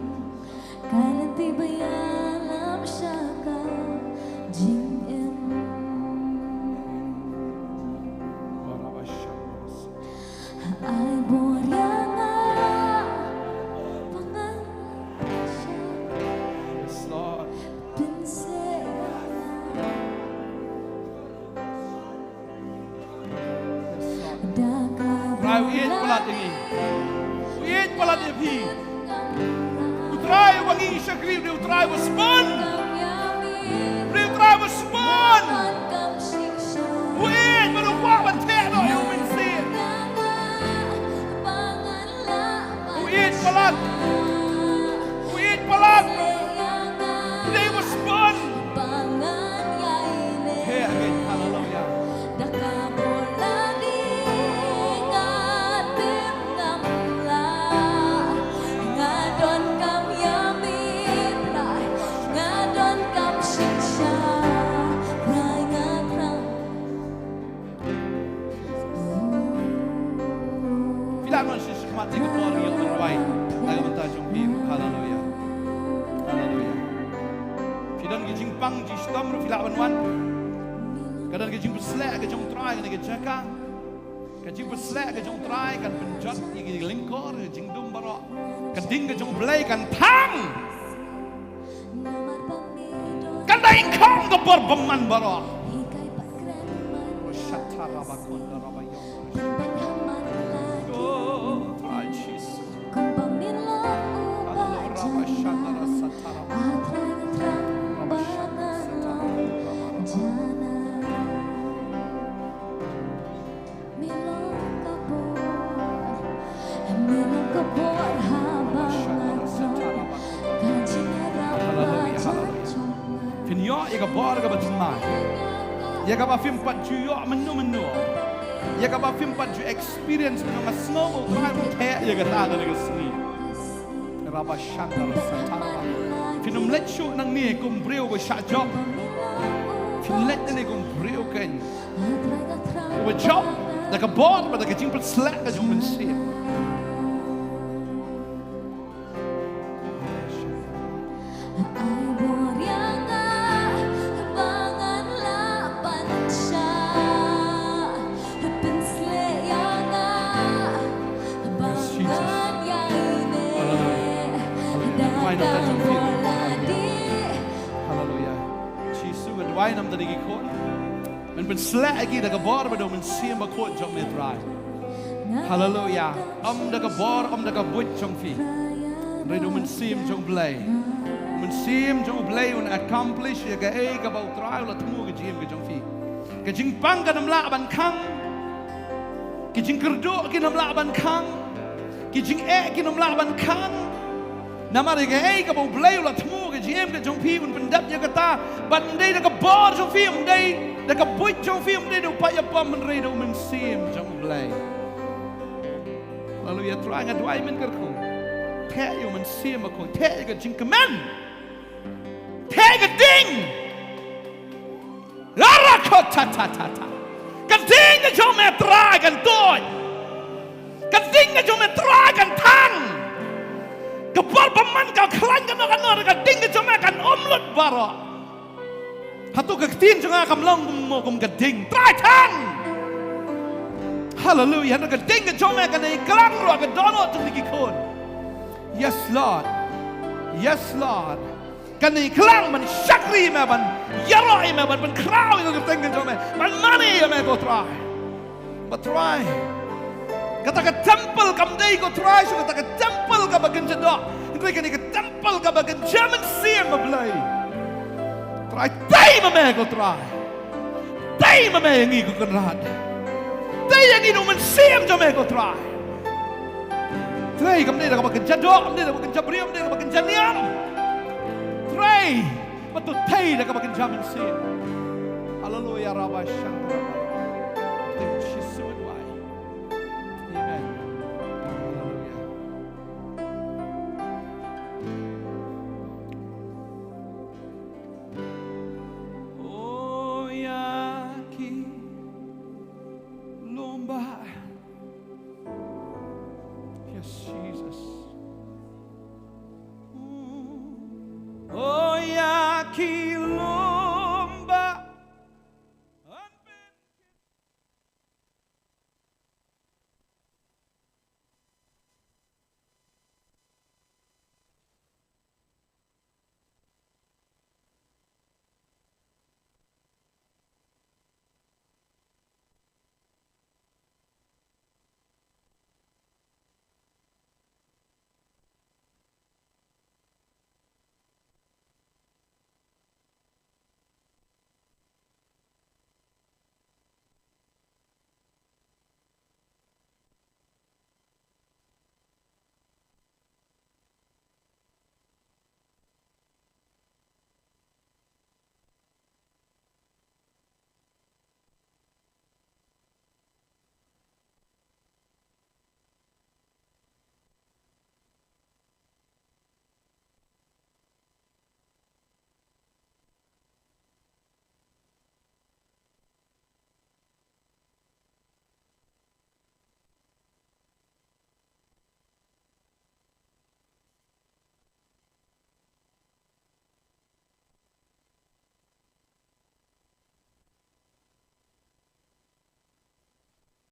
kalenti bayalam siya ka jingin. Ay borya nga Uiit palat ini, uiit palat ini. Utrai wangi syakri, utrai waspun, utrai waspun. Uiit berubah bentuk no yang mensir. Uiit palat, utrai waspun. Hey again, hallelujah. Mati keluar yang terbaik dalam mentajung biru. Haleluya. Haleluya. Fidan ke jingpang jistam ru filawan wan. Kadang ke jing beslek ke jong try ke jaka. Ke jing beslek ke jong try kan penjat ke lingkor ke jing dum barok. Keding ke jong belai kan tang. Kan daing kong ke berbeman barok. Shatara bakon darabayo. Ia bar ka batmai ia ka ba film pat ju yo menu ia ka ba film pat ju experience no ma snow try to te ia ka ta ga sni raba shanta satara film let show nang ni kum breu ba sha job film let ni kum breu ken ba job da ka bar ba da ka jing pat slack ka ju men see Why nam tadi kikon? Men ben slek lagi dah kebar pada men siam bakot jom metrai. Hallelujah. Dah kebar, dah kebut jom fi. Redo men siam jom belai. Men siam jom belai un accomplish ya ke ka bau trai la temu ke jim ke jom fi. Ke jing pang ka nam la ban kang. Ke jing kerdo ke nam la ban kang. Ke jing ke nam la ban kang. Nama dia ke bau belai la temu ke jim ke jom fi un pendap ya kata ban dei dah kebar jom fi un dei dah kebut jom fi un dei dah upaya pam men redo men siam jom belai. Lalu ya try ngat wai men kerku. Te yo men siam ko te ke jing kemen. Te ke ding. Lara ko ta ta ta ta. Kan ding ke jom me try kan toy. Kan ding ke jom me try kan tang. Kepal paman kau kelang kan orang kan ding ke jom me kan omlut bara. Hatu ketin jangan kamlong mo kum keding try tang. Hallelujah. Nak keding ke jom me kan iklang ro ke dono tu dikikon. Yes Lord. Yes Lord. Kan iklang man syakri me ban yaroi me ban kraw ke keding ke jom me. Man money me go try. But try. Kata ke temple kam dei go try so kata ke temple ka bagen jedok. Itu kan ke temple ka bagen jaman siam me belai. Try tay mame ko try. Tay mame yang iku kenrad. Tay yang inu mensim jame ko try. Try kamne da kabakan jadok, kamne da kabakan jabriam, kamne da kabakan janiam. Try betul tay da kabakan jamin sim. Hallelujah rabba shantra. Thank you so much.